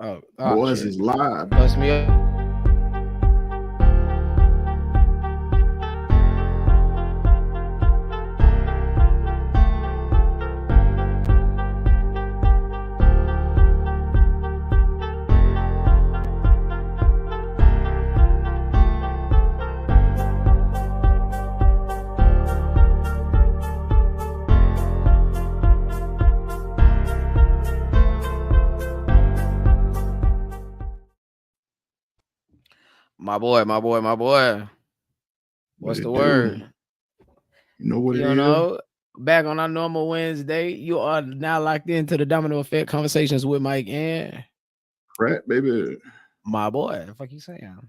Boys Shit. is live. Bust me up. My boy. What What's the it do? word? You know what it You is? know, back on our normal Wednesday, you are now locked into the Domino Effect conversations with Mike and Pratt, baby. my boy. The fuck you saying?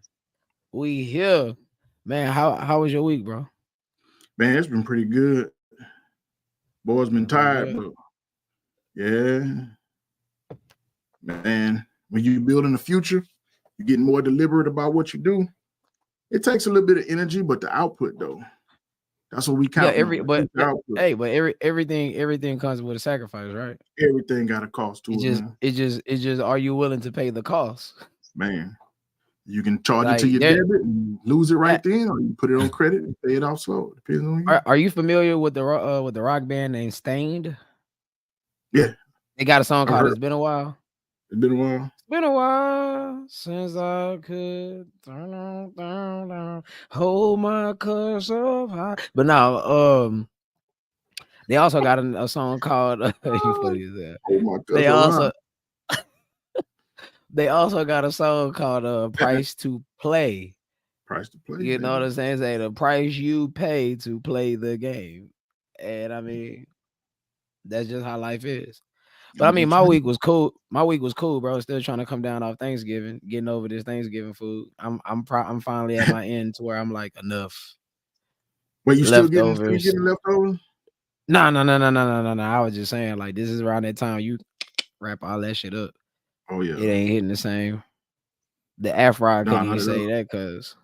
We here, man. How was your week, bro? Man, it's been pretty good. Boys been Been pretty tired, good. but yeah, man. When you building the future, you're getting more deliberate about what you do. It takes a little bit of energy, but the output though, that's what we Yeah, counting on. The future output. everything comes with a sacrifice, right? Everything got a cost to it, man. It's just, are you willing to pay the cost? Man, you can charge it to Like your there, debit and lose it uh, right then, or you put it on credit and pay it off slow. Depends on you. are you familiar with the rock band named Stained? Yeah, They got a song I've called heard. "It's Been a While." It's been a while. It's been a while since I could down, hold my cuss up high. But now, they also got a song called "You Funny as Hell." Oh my They God. also they also got a song called "Price to Play." Price to play, You know what baby. I'm saying? Say the price you pay to play the game, and I mean that's just how life is. But I I'm mean, just my saying. week was cool. My week was cool, bro. Still trying to come down off Thanksgiving, getting over this Thanksgiving food. I'm finally at my end to where I'm like enough Wait, you still leftovers. getting leftovers? No. I was just saying, like, this is around that time you wrap all that shit up. Oh It yeah. ain't hitting the same. The Afro No, couldn't not even at say all. that because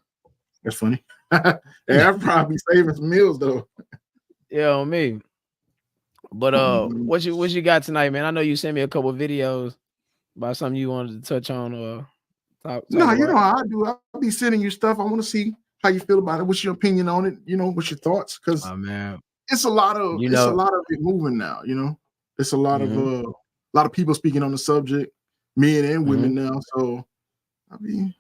That's funny. Yeah, I'd probably be saving some meals though. you know me. But Mhm. what you got tonight, man? I know you sent me a couple videos about something you wanted to touch on or talk No, you know about. how I do. I'll be sending you stuff. I want to see how you feel about it. What's your opinion on it? What's your thoughts? Because Oh man, it's a lot of you it's a know. lot of it moving now. It's Hmm. a lot of people speaking on the subject, men and Hmm. women now. So I mean,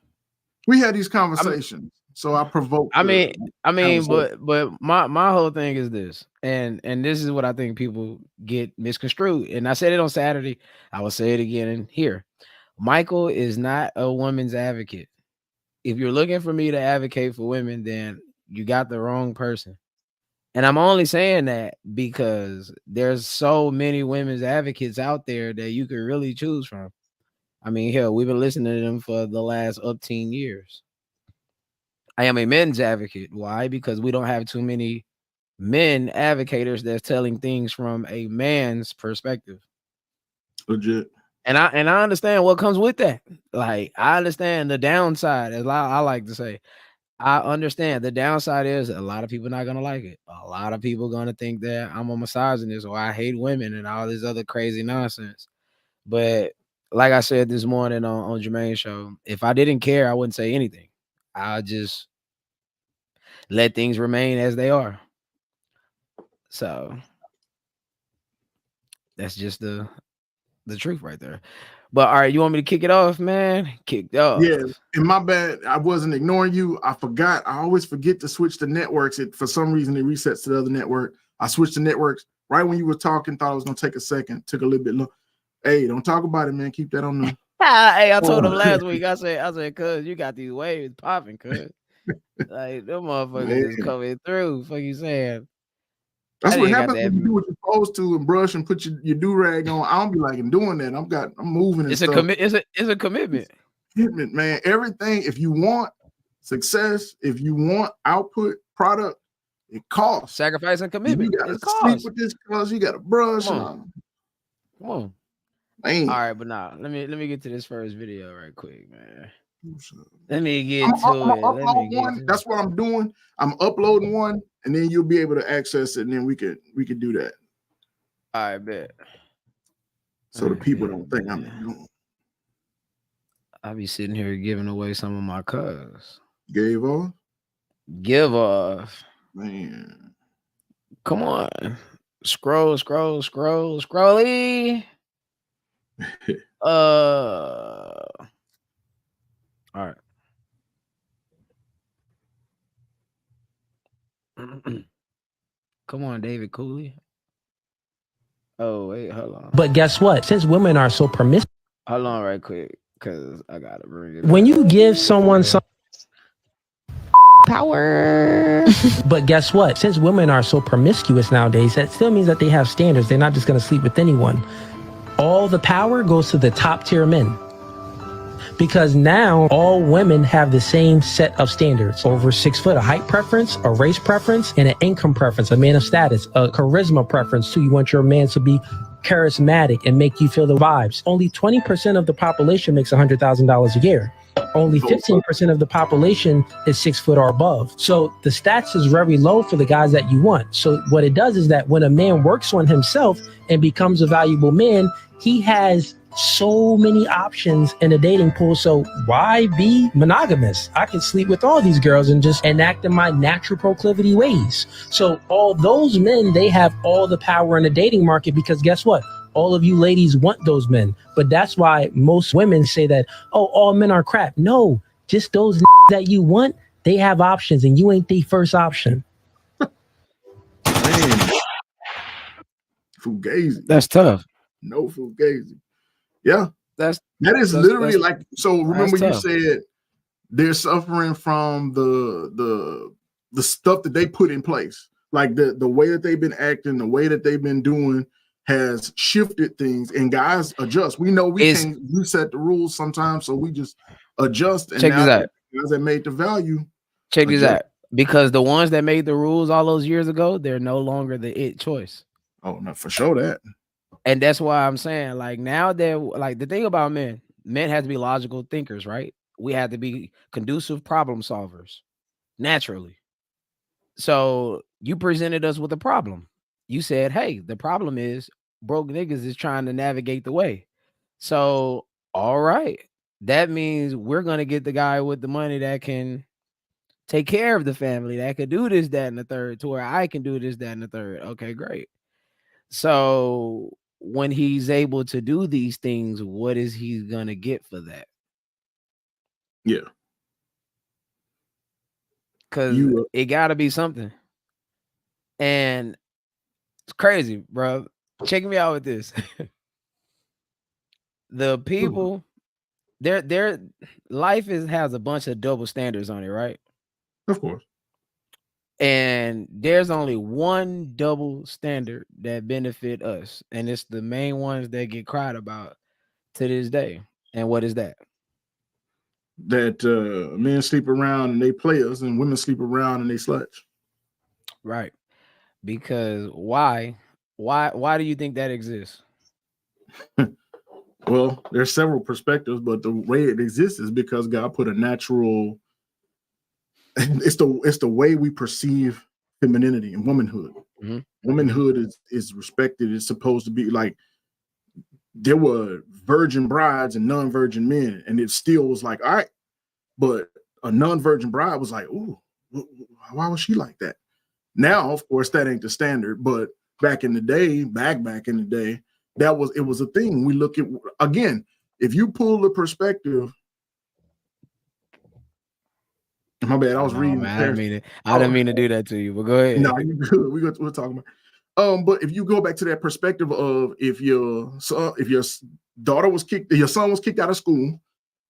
we had these I'm conversations. So I provoked I the mean, I mean, conversation. but my whole thing is this, and this is what I think people get misconstrued. And I said it on Saturday. I will say it again here. Michael is not a woman's advocate. If you're looking for me to advocate for women, then you got the wrong person. And I'm only saying that because there's so many women's advocates out there that you could really choose from. I mean, hell, we've been listening to them for the last 10 years. I am a men's advocate. Why? Because we don't have too many men advocators that's telling things from a man's perspective. Legit. And I understand what comes with that. Like I understand the downside, as I like to say. I understand the downside is a lot of people not gonna like it. A lot of people gonna think that I'm a misogynist or I hate women and all this other crazy nonsense. But like I said this morning on Jermaine's show, if I didn't care, I wouldn't say anything. I'll just let things remain as they are. So that's just the truth right there. But all right, you want me to kick it off, man? Kicked Yeah, off. and my bad. I wasn't ignoring you. I forgot. I always forget to switch the networks. For some reason it resets to the other network. I switched the networks right when you were talking. Thought it was gonna take a second. Took a little bit long. Hey, don't talk about it, man. Keep that on the. Hey, I told Oh, him last week. I said, cuz you got these waves popping, cuz. Like them motherfuckers is man. coming through. Fuck you saying? I That's what didn't got happens that. when you do what you're supposed to and brush and put your do rag on. I don't be like doing that. I'm moving and It's a stuff. commit. It's a commitment. Commitment, man. Everything. If you want success, if you want output, product, it costs. Sacrifice and And you commitment. gotta It's sleep cause. with this cause you gotta Come brush and on, all. come on. All Man. right, but now let me get to this first video right quick, man. Let me I'm, get I'm to gonna it. Let me upload get one. to it. That's what I'm doing. I'm uploading one, and then you'll be able to access it, and then we could do that. All right, bet. All So the right, people don't think I'm bet. ignoring. I be sitting here giving away some of my cuz. Gave off, Give off. man. Come on. Scrolly. All right. Come on, David Cooley. Oh, wait, hold on. But guess what? Since women are so permissive, Hold on right quick, because I gotta bring it when back. you give someone some power. But guess what? Since women are so promiscuous nowadays, that still means that they have standards. They're not just going to sleep with anyone. All the power goes to the top tier men. Because now all women have the same set of standards. Over 6 foot, a height preference, a race preference, and an income preference, a man of status, a charisma preference too. You want your man to be charismatic and make you feel the vibes. Only 20% of the population makes $100,000 a year. Only 15% of the population is 6 foot or above. So the stats is very low for the guys that you want. So what it does is that when a man works on himself and becomes a valuable man, he has so many options in a dating pool. So why be monogamous? I can sleep with all these girls and just enact in my natural proclivity ways. So all those men, they have all the power in the dating market, because guess what? All of you ladies want those men. But that's why most women say that, oh, all men are crap. No, just those that you want, they have options and you ain't the first option. Man. Fugazi. That's tough. No Fugazi. Yeah. That is that's literally like, so remember you tough. said they're suffering from the stuff that they put in place. Like the way that they've been acting, the way that they've been doing has shifted things, and guys adjust. We know we can't reset the rules sometimes, so we just adjust. And check now this out. Guys that made the value. Check this out. Because the ones that made the rules all those years ago, they're no longer the it choice. Oh, no, for sure that. And that's why I'm saying, like, now that, like, the thing about men have to be logical thinkers, right? We have to be conducive problem solvers naturally. So you presented us with a problem. You said, hey, the problem is broke niggas is trying to navigate the way. So, all right. That means we're going to get the guy with the money that can take care of the family, that could do this, that, and the third, to where I can do this, that, and the third. Okay, great. So when he's able to do these things, what is he gonna get for that? Yeah. Because it gotta be something. And it's crazy, bro. Check me out with this. The people, their life has a bunch of double standards on it, right? Of course. And there's only one double standard that benefit us, and it's the main ones that get cried about to this day. And what is that? That men sleep around and they players, and women sleep around and they sluts. Right. Because why do you think that exists? Well, there's several perspectives, but the way it exists is because God put a natural. It's the way we perceive femininity and womanhood. Mm-hmm. Womanhood is respected. It's supposed to be like, there were virgin brides and non-virgin men, and it still was like, all right, but a non-virgin bride was like, ooh, why was she like that? Now, of course, that ain't the standard, but back in the day, back in the day, it was a thing. We look at, again, if you pull the perspective. My bad. I was reading. Man, I didn't mean to do that to you, but go ahead. No, you good. We're talking about. But if you go back to that perspective of if your daughter was kicked, your son was kicked out of school,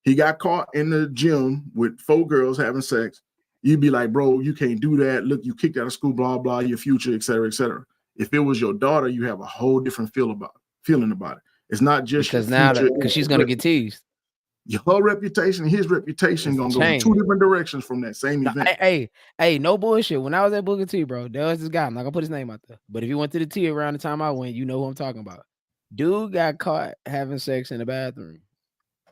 he got caught in the gym with 4 girls having sex, you'd be like, bro, you can't do that. Look, you kicked out of school, blah blah, your future, et cetera, et cetera. If it was your daughter, you have a whole different feeling about it. It's not just because now because she's gonna get teased. Her reputation, his reputation, gonna go in 2 different directions from that same event. Hey, no bullshit. When I was at Booker T, bro, there was this guy. I'm not gonna put his name out there, but if you went to the T around the time I went, you know who I'm talking about. Dude got caught having sex in the bathroom.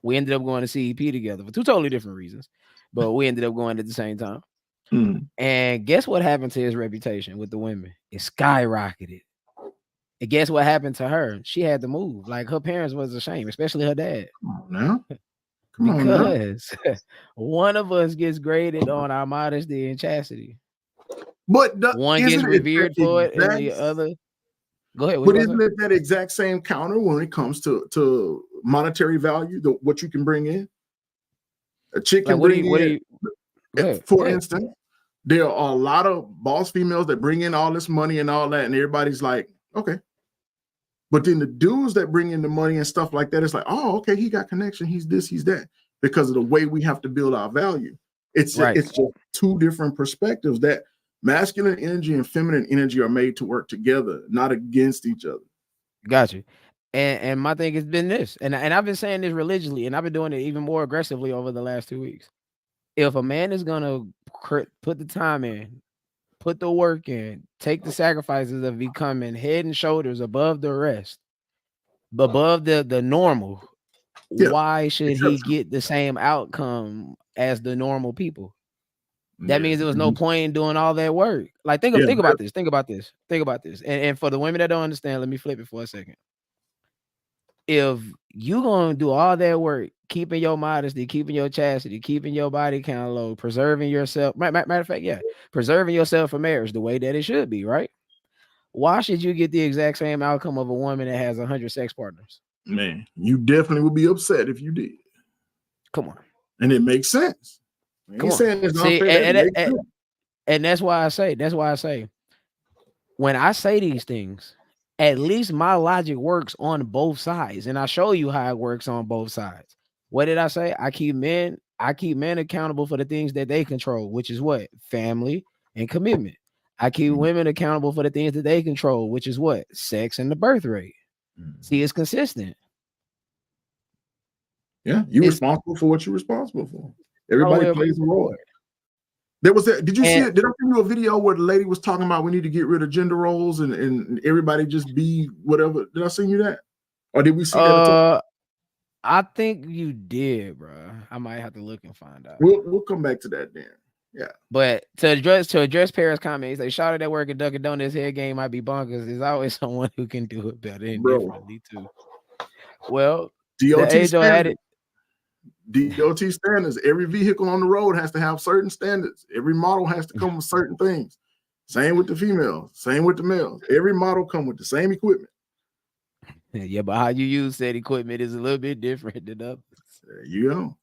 We ended up going to CEP together for 2 totally different reasons, but we ended up going at the same time. And guess what happened to his reputation with the women? It skyrocketed. And guess what happened to her? She had to move. Like, her parents was ashamed, especially her dad. Come on now. Come on now. Because one of us gets graded on our modesty and chastity. But One gets revered for it, and the other. Go ahead. But isn't it that exact same counter when it comes to monetary value, what you can bring in? A chick can bring in. For instance, there are a lot of boss females that bring in all this money and all that, and everybody's like, okay. But then the dudes that bring in the money and stuff like that, it's like, oh, okay, he got connection. He's this, he's that, because of the way we have to build our value. It's just two different perspectives. That masculine energy and feminine energy are made to work together, not against each other. Got you. And my thing has been this, and I've been saying this religiously, and I've been doing it even more aggressively over the last 2 weeks. If a man is gonna put the time in, put the work in, take the sacrifices of becoming head and shoulders above the rest, above the normal, why should he get the same outcome as the normal people? That means there was no point in doing all that work. Like, think about this. And for the women that don't understand, let me flip it for a second. If you gonna do all that work, keeping your modesty, keeping your chastity, keeping your body count low, preserving yourself, matter of fact, preserving yourself for marriage the way that it should be, right? Why should you get the exact same outcome of a woman that has 100 sex partners? Man, you definitely would be upset if you did. Come on. And it makes sense. Come on. See, and that's why I say, when I say these things, at least my logic works on both sides, and I show you how it works on both sides. What did I say? I keep men accountable for the things that they control, which is what? Family and commitment. I keep women accountable for the things that they control, which is what? Sex and the birth rate. See, it's consistent. Yeah, you're responsible for what you're responsible for. Everybody plays a role. There was that. Did you see it? Did I send you a video where the lady was talking about we need to get rid of gender roles and everybody just be whatever? Did I send you that? Or did we see that? I think you did, bro. I might have to look and find out. We'll come back to that then. Yeah. But to address Paris' comments, they shouted at work at Dunkin' Donuts head game might be bonkers. There's always someone who can do it better and differently too. Well, DOT standards. Every vehicle on the road has to have certain standards. Every model has to come with certain things. Same with the females. Same with the males. Every model come with the same equipment. Yeah, but how you use that equipment is a little bit different than others. There you go.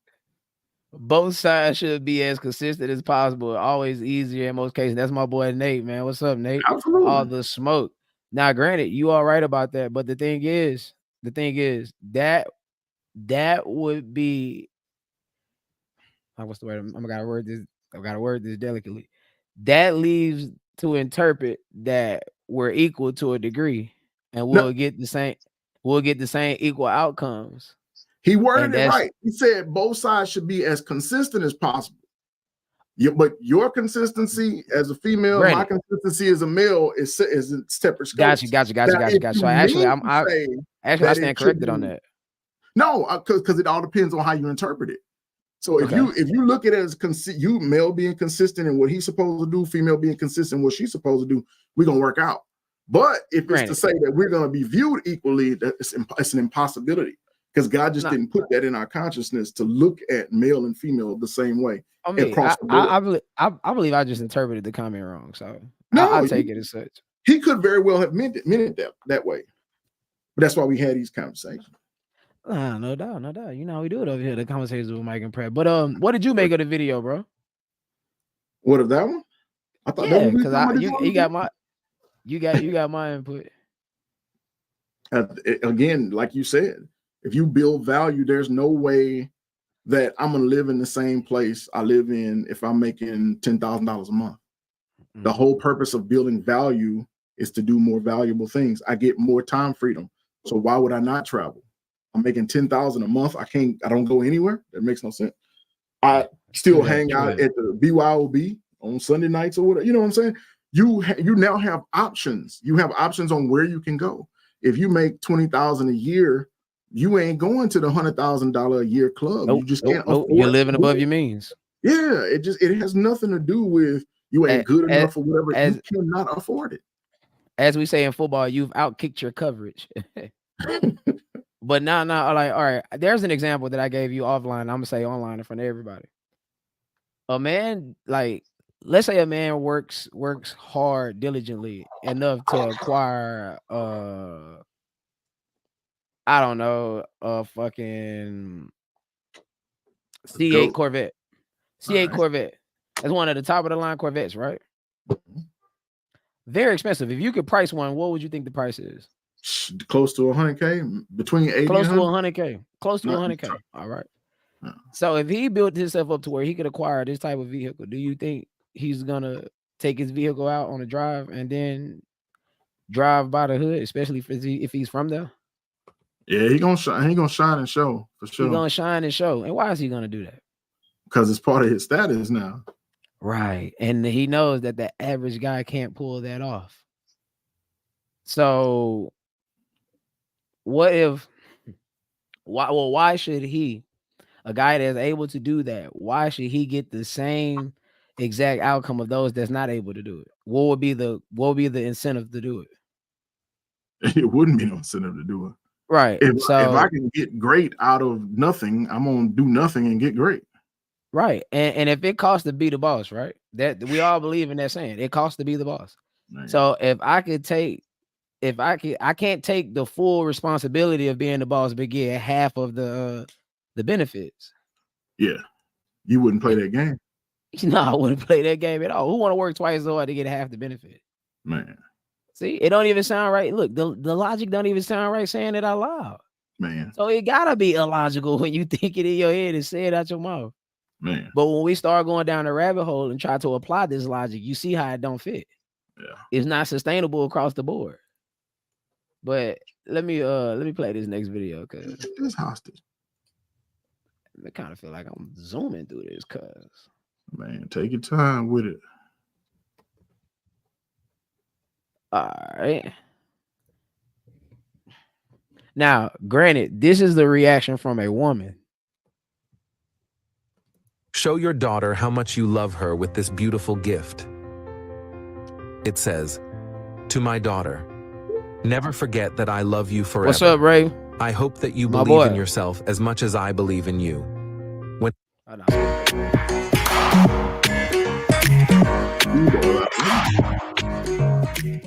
Both sides should be as consistent as possible. Always easier in most cases. That's my boy Nate, man. What's up, Nate? Absolutely. All the smoke. Now, granted, you are right about that, but the thing is that would be. What's the word? I gotta word this delicately. That leaves to interpret that we're equal to a degree, and we'll get the same equal outcomes. He worded it right. He said both sides should be as consistent as possible. But your conconsistency as a female, my consistency as a male is separate scopes. Gotcha. So I stand corrected on that. No, because it all depends on how you interpret it. So if you look at it as you male being consistent in what he's supposed to do, female being consistent in what she's supposed to do, we're gonna work out. But if it's to say that we're gonna be viewed equally, it's an impossibility. Because God just didn't put that in our consciousness to look at male and female the same way. I mean, I believe I just interpreted the comment wrong. So I'll take it as such. He could very well have meant it that way. But that's why we had these conversations. No doubt. You know how we do it over here, the conversations with Mike and Pratt. But what did you make of the video, bro? What of that one? I thought because you got my input. Again, like you said, if you build value, there's no way that I'm gonna live in the same place I live in if I'm making $10,000 a month. The whole purpose of building value is to do more valuable things. I get more time freedom. So why would I not travel? I'm making $10,000 a month. I don't go anywhere. That makes no sense. I still hang out at the BYOB on Sunday nights or whatever. You know what I'm saying? You now have options. You have options on where you can go. If you make $20,000 a year, you ain't going to the $100,000 a year club. You just can't afford. You're living above your means. Yeah, it has nothing to do with you ain't good enough or whatever. You cannot afford it. As we say in football, you've outkicked your coverage. But now, like, all right, there's an example that I gave you offline. I'm gonna say online in front of everybody. A man, like, let's say a man works hard diligently enough to acquire I don't know, a fucking C8 Goat. Corvette. C8 Alright. Corvette. That's one of the top of the line Corvettes, right? Very expensive. If you could price one, what would you think the price is? Close to 100K, between 80 Close and to 100. 100K. Close to Not- 100K. All right. No. So if he built himself up to where he could acquire this type of vehicle, do you think he's gonna take his vehicle out on a drive and then drive by the hood, especially if he's from there? Yeah, he gonna shine. He gonna shine and show for sure. He gonna shine and show. And why is he gonna do that? Because it's part of his status now. Right. And he knows that the average guy can't pull that off. So why should he, a guy that's able to do that, why should he get the same exact outcome of those that's not able to do it? What would be the incentive to do it? It wouldn't be no incentive to do it. Right. If I can get great out of nothing, I'm gonna do nothing and get great. Right. And if it costs to be the boss, right? That we all believe in that saying. It costs to be the boss. Man. So I can't take the full responsibility of being the boss, but get half of the benefits. Yeah, you wouldn't play that game. No, I wouldn't play that game at all. Who want to work twice as hard to get half the benefit? Man. See, it don't even sound right. Look, the logic don't even sound right saying it out loud. Man. So it gotta be illogical when you think it in your head and say it out your mouth. Man. But when we start going down the rabbit hole and try to apply this logic, you see how it don't fit. Yeah. It's not sustainable across the board. But let me play this next video because it's hostage. I kind of feel like I'm zooming through this man, take your time with it. All right. Now, granted, this is the reaction from a woman. Show your daughter how much you love her with this beautiful gift. It says, "To my daughter, never forget that I love you forever. What's up, Ray? I hope that you My believe boy. in yourself as much as I believe in you." When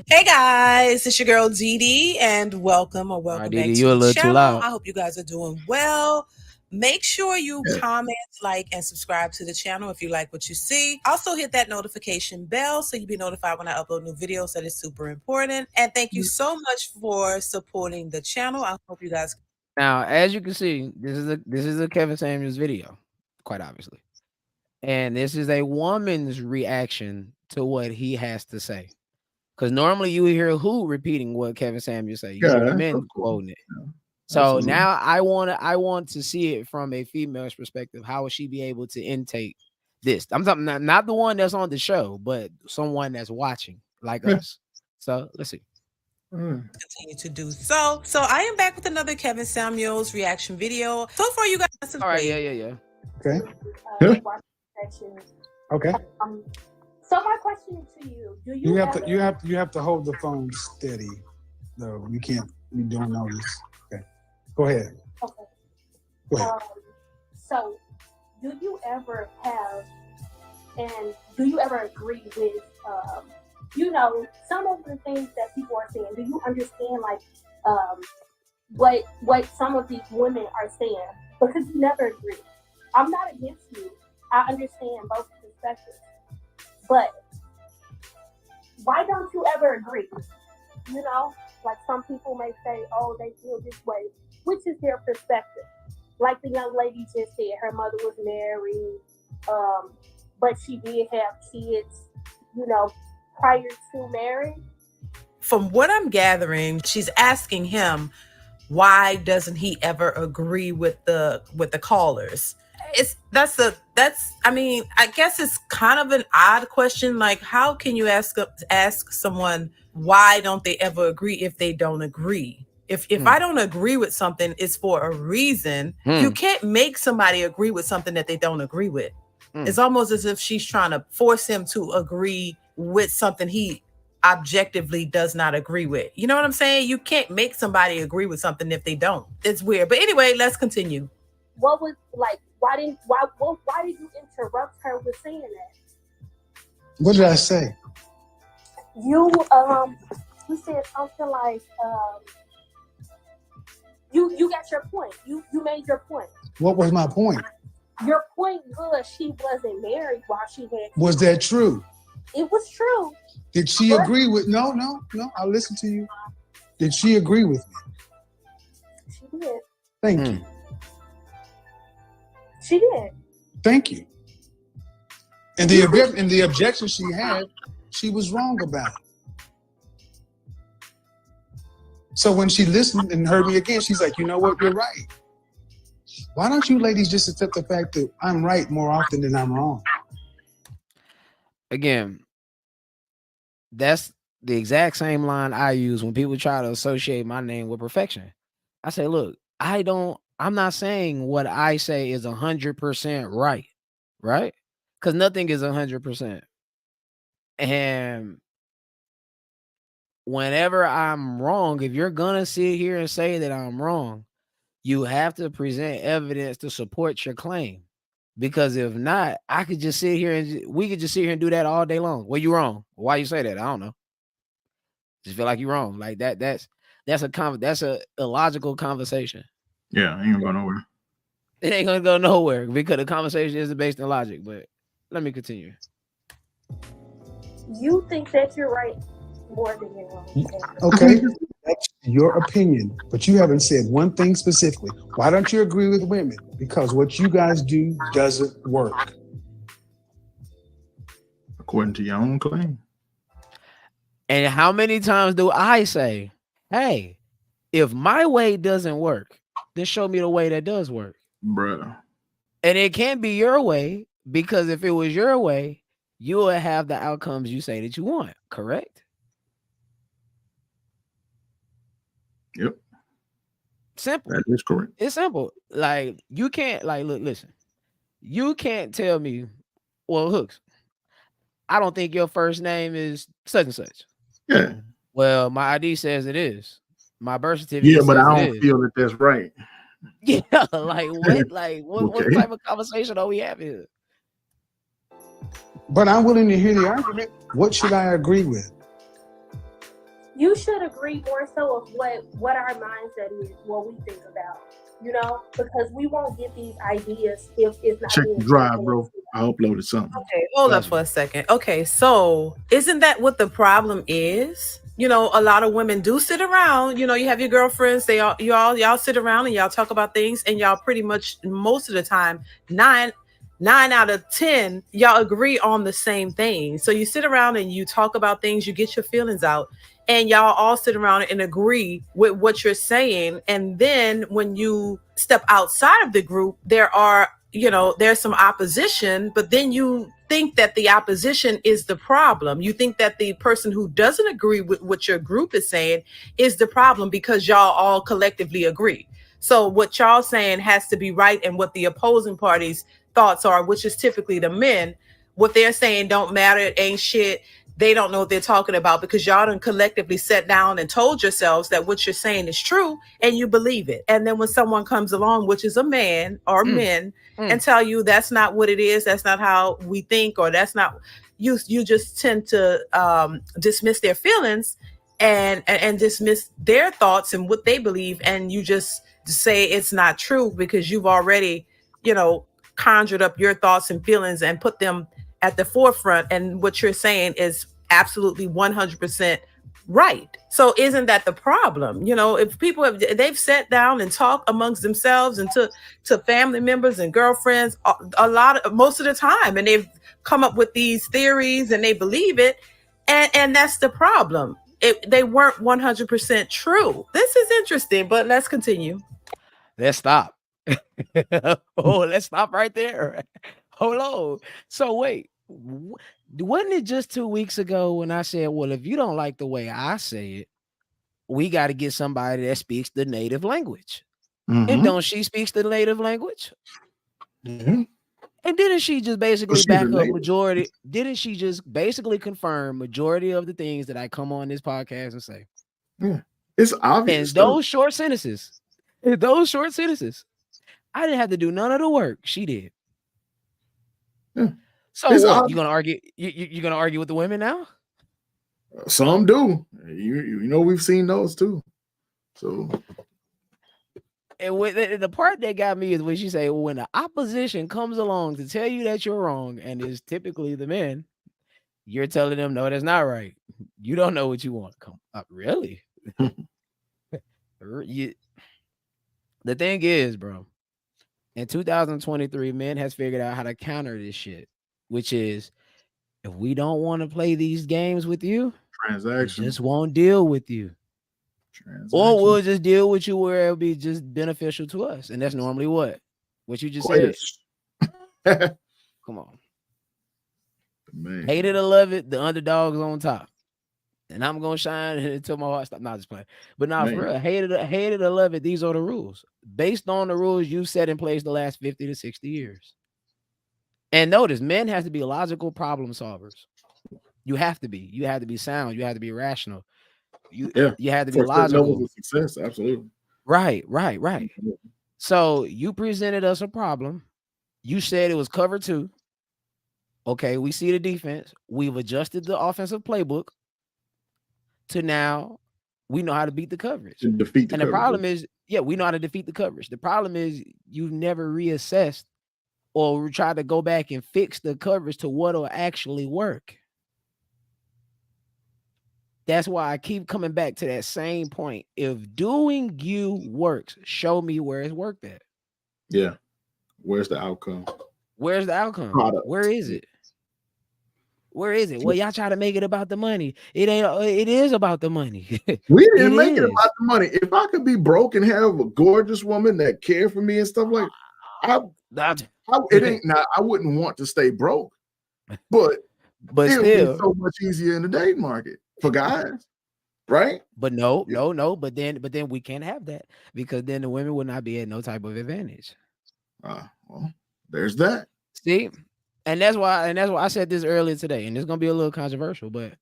Hey guys, it's your girl Dee and welcome Right, back Dee, to you a the little too channel. loud. I hope you guys are doing well. Make sure you comment, like, and subscribe to the channel if you like what you see. Also hit that notification bell so you'll be notified when I upload new videos. That is super important. And thank you so much for supporting the channel. I hope you guys. Now, as you can see, this is a Kevin Samuels video, quite obviously. And this is a woman's reaction to what he has to say. Because normally you hear who repeating what Kevin Samuels say. You hear men quoting it. Yeah. So absolutely. Now I want to see it from a female's perspective. How would she be able to intake this? I'm talking not the one that's on the show, but someone that's watching like us. So let's see. Continue to do so. So I am back with another Kevin Samuels reaction video. So far, you guys. All right, yeah. Okay. Okay. So my question to you: do you you have to hold the phone steady, though. You can't be doing all this. Okay. Go ahead. Okay. Go ahead. So, do you ever have, and do you ever agree with, some of the things that people are saying? Do you understand, like, what some of these women are saying? Because you never agree. I'm not against you. I understand both perspectives. But why don't you ever agree? Like some people may say, oh, they feel this way, which is their perspective. Like the young lady just said, her mother was married, but she did have kids, prior to marriage. From what I'm gathering, she's asking him, why doesn't he ever agree with the callers? I guess it's kind of an odd question. Like, how can you ask someone why don't they ever agree if they don't agree? If I don't agree with something, it's for a reason. You can't make somebody agree with something that they don't agree with. It's almost as if she's trying to force him to agree with something he objectively does not agree with. You know what I'm saying? You can't make somebody agree with something if they don't. It's weird. But anyway, let's continue. What was like? Why did you interrupt her with saying that? What did I say? You said something like you got your point. You made your point. What was my point? Your point was she wasn't married while she had. Was that true? It was true. Did she agree with? No. I'll listen to you. Did she agree with me? She did. Thank you. She did. Thank you. And the objection she had, she was wrong about it. So when she listened and heard me again, she's like, you know what? You're right. Why don't you ladies just accept the fact that I'm right more often than I'm wrong? Again, that's the exact same line I use when people try to associate my name with perfection. I say, look, I'm not saying what I say is 100% right? Because nothing is 100%. And whenever I'm wrong, if you're going to sit here and say that I'm wrong, you have to present evidence to support your claim. Because if not, I could just sit here and we could just sit here and do that all day long. Well, you wrong. Why you say that? I don't know. Just feel like you're wrong. Like that's a illogical conversation. Yeah, ain't gonna go nowhere. It ain't gonna go nowhere because the conversation isn't based on logic. But let me continue. You think that you're right more than you're wrong. Okay, that's your opinion, but you haven't said one thing specifically. Why don't you agree with women? Because what you guys do doesn't work. According to your own claim. And how many times do I say, hey, if my way doesn't work, then show me the way that does work? Bruh. And it can't be your way, because if it was your way, you will have the outcomes you say that you want, correct? Yep. Simple. That is correct. It's simple. Like, you can't, like, look, listen. You can't tell me, well, Hooks, I don't think your first name is such and such. Yeah. Well, my ID says it is. My birth certificate. Yeah, but says I it don't is. feel that that's right. Yeah, like what? Like what type of conversation are we having here? But I'm willing to hear the argument. What should I agree with? You should agree more so of what our mindset is, what we think about, you know, because we won't get these ideas if it's not. Check the drive, bro. I uploaded something. Okay, hold up for a second. Okay, so isn't that what the problem is? You know, a lot of women do sit around. You know, you have your girlfriends. Y'all sit around and y'all talk about things, and y'all pretty much most of the time, 9 out of 10, y'all agree on the same thing. So you sit around and you talk about things, you get your feelings out, and y'all all sit around and agree with what you're saying. And then when you step outside of the group, there's some opposition, but then you think that the opposition is the problem. You think that the person who doesn't agree with what your group is saying is the problem because y'all all collectively agree. So what y'all saying has to be right, and what the opposing party's thoughts are, which is typically the men, what they're saying don't matter, it ain't shit. They don't know what they're talking about because y'all done collectively sat down and told yourselves that what you're saying is true and you believe it. And then when someone comes along, which is a man or men, and tell you that's not what it is, that's not how we think, or that's not, you just tend to dismiss their feelings and dismiss their thoughts and what they believe, and you just say it's not true because you've already, conjured up your thoughts and feelings and put them at the forefront, and what you're saying is absolutely 100% right. So isn't that the problem? If people they've sat down and talked amongst themselves and to family members and girlfriends most of the time, and they've come up with these theories and they believe it, and that's the problem. They weren't 100% true. This is interesting, but let's continue. Let's stop. Let's stop right there. Hold on. So wait, wasn't it just 2 weeks ago when I said, well, if you don't like the way I say it, we got to get somebody that speaks the native language. Mm-hmm. And don't she speaks the native language? Mm-hmm. And didn't she just basically she's back up related. majority? Didn't she just basically confirm majority of the things that I come on this podcast and say? Yeah, it's obvious. And those short sentences, I didn't have to do none of the work. She did. Yeah. So It's what? obvious. You gonna argue? You gonna argue with the women now? Some do. You know we've seen those too. So. And with the part that got me is when she say, well, when the opposition comes along to tell you that you're wrong, and it's typically the men, you're telling them, no, that's not right. You don't know what you want. Come up, really? The thing is, bro, in 2023, men has figured out how to counter this shit, which is if we don't want to play these games with you, we just won't deal with you. Or we'll just deal with you where it'll be just beneficial to us. And that's normally what you just said. Come on. Man. Hate it or love it, the underdog's on top. And I'm gonna shine until my heart stops. Not just playing. But now, for real, hate it or love it, these are the rules. Based on the rules you set in place the last 50 to 60 years. And notice, men have to be logical problem solvers. You have to be. You have to be sound. You have to be rational. You had to be logical. Of success, absolutely. Right. So you presented us a problem. You said it was cover 2. Okay, we see the defense. We've adjusted the offensive playbook to now we know how to beat the coverage. The problem is, we know how to defeat the coverage. The problem is you've never reassessed or tried to go back and fix the coverage to what will actually work. That's why I keep coming back to that same point. If doing you works, show me where it's worked at. Yeah. Where's the outcome? Where's the outcome? Product. Where is it? Where is it? Well, y'all try to make it about the money. It ain't. It is about the money. We didn't make it about the money. If I could be broke and have a gorgeous woman that cared for me and stuff like that, it ain't. Now I wouldn't want to stay broke, but it still, would be so much easier in the dating market for guys, right? But no. But then we can't have that because then the women will not be at no type of advantage. Well, there's that. See. And that's why I said this earlier today, and it's gonna be a little controversial, but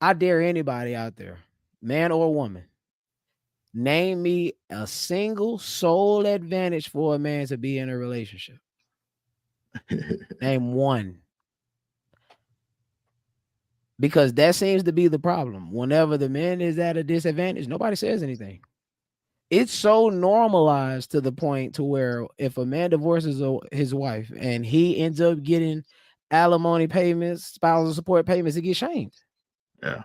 I dare anybody out there, man or woman, name me a single sole advantage for a man to be in a relationship. Name one. Because that seems to be the problem. Whenever the man is at a disadvantage, nobody says anything. It's so normalized to the point to where if a man divorces his wife and he ends up getting alimony payments, spousal support payments, he gets shamed. Yeah.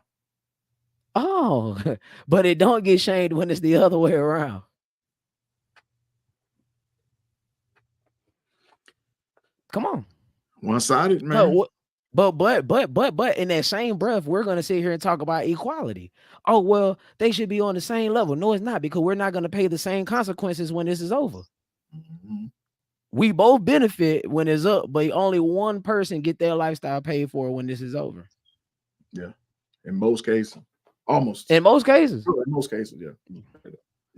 Oh, but it don't get shamed when it's the other way around. Come on. One-sided, man. But in that same breath, we're going to sit here and talk about equality. Oh, well, they should be on the same level. No, it's not, because we're not going to pay the same consequences when this is over. Mm-hmm. We both benefit when it's up, but only one person get their lifestyle paid for when this is over. Yeah. In most cases. Almost. In most cases. In most cases,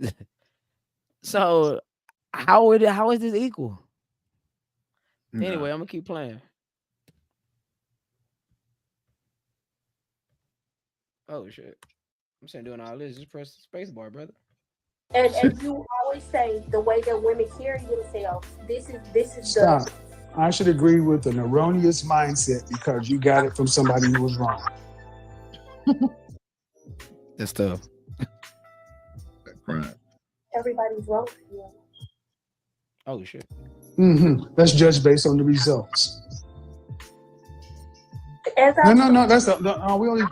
yeah. So how is this equal? No. Anyway, I'm going to keep playing. Oh shit! I'm saying doing all this. Just press the space bar, brother. And you always say the way that women carry themselves. This is Stop. I should agree with an erroneous mindset because you got it from somebody who was wrong. That's tough. Right. Everybody's wrong. Yeah. Oh shit. Mm-hmm. Let's judge based on the results. No. That's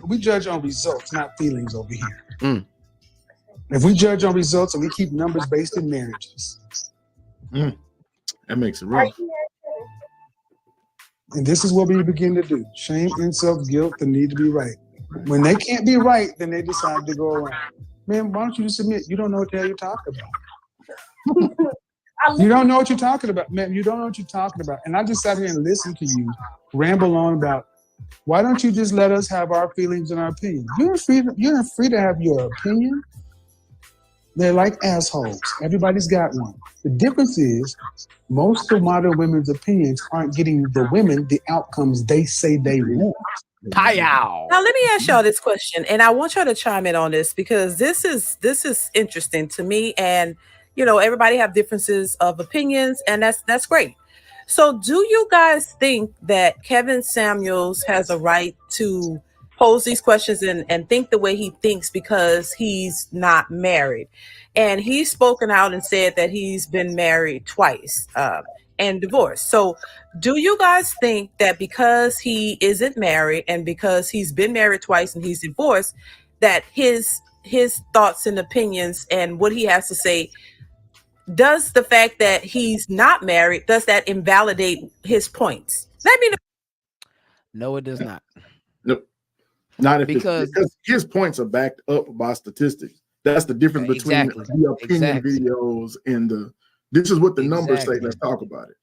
we judge on results, not feelings over here. Mm. If we judge on results and we keep numbers based in marriages, that makes it real. And this is what we begin to do: shame, insult, guilt, the need to be right. When they can't be right, then they decide to go around. Man, why don't you just admit you don't know what the hell you're talking about? You don't know what you're talking about, man. You don't know what you're talking about. And I just sat here and listened to you ramble on about. Why don't you just let us have our feelings and our opinion? You're free to have your opinion. They're like assholes. Everybody's got one. The difference is most of modern women's opinions aren't getting the women the outcomes they say they want. Now let me ask y'all this question, and I want y'all to chime in on this because this is interesting to me. And everybody have differences of opinions, and that's great. So, do you guys think that Kevin Samuels has a right to pose these questions and think the way he thinks because he's not married? And he's spoken out and said that he's been married twice and divorced. So, do you guys think that because he isn't married and because he's been married twice and he's divorced, that his thoughts and opinions and what he has to say, does the fact that he's not married, does that invalidate his points? Let me know. No, it does not. Nope. Not if because his points are backed up by statistics. That's the difference between the opinion videos and this is what the numbers say. Let's talk about it.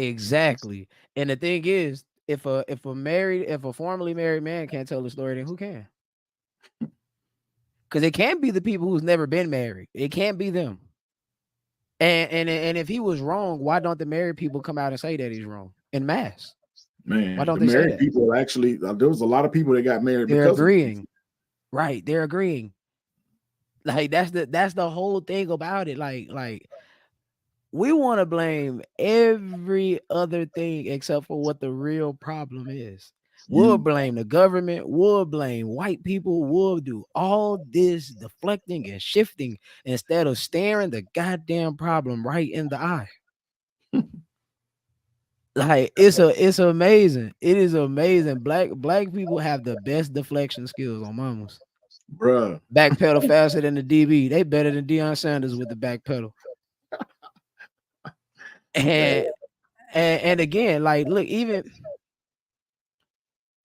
Exactly. And the thing is, if a formerly married man can't tell the story, then who can? Because it can't be the people who's never been married. It can't be them. And if he was wrong, why don't the married people come out and say that he's wrong en masse? Man, why don't the they married say that? People actually, there was a lot of people that got married. They're agreeing, right? They're agreeing. Like that's the whole thing about it. Like we want to blame every other thing except for what the real problem is. We'll blame the government. We'll blame white people. We'll do all this deflecting and shifting instead of staring the goddamn problem right in the eye. Like it's amazing. It is amazing. Black people have the best deflection skills on mamas. Bruh. Back pedal faster than the DB. They better than Deion Sanders with the back pedal. And again, like, look,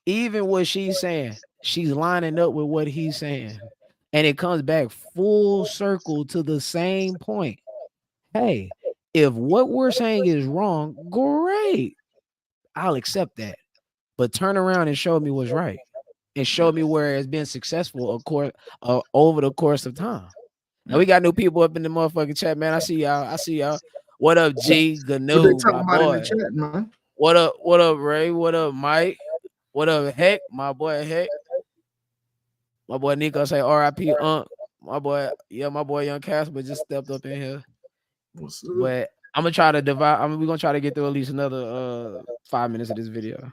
even what she's saying, she's lining up with what he's saying. And it comes back full circle to the same point. Hey, if what we're saying is wrong, great. I'll accept that. But turn around and show me what's right. And show me where it's been successful over the course of time. And we got new people up in the motherfucking chat, man. I see y'all. What up, G? Gnu, my boy. Chat, man. What up, Ray? What up, Mike? What up, Heck? My boy Heck. My boy Nico say R.I.P. My boy Young Casper just stepped up in here. But I'm gonna try to divide. We're gonna try to get through at least another 5 minutes of this video.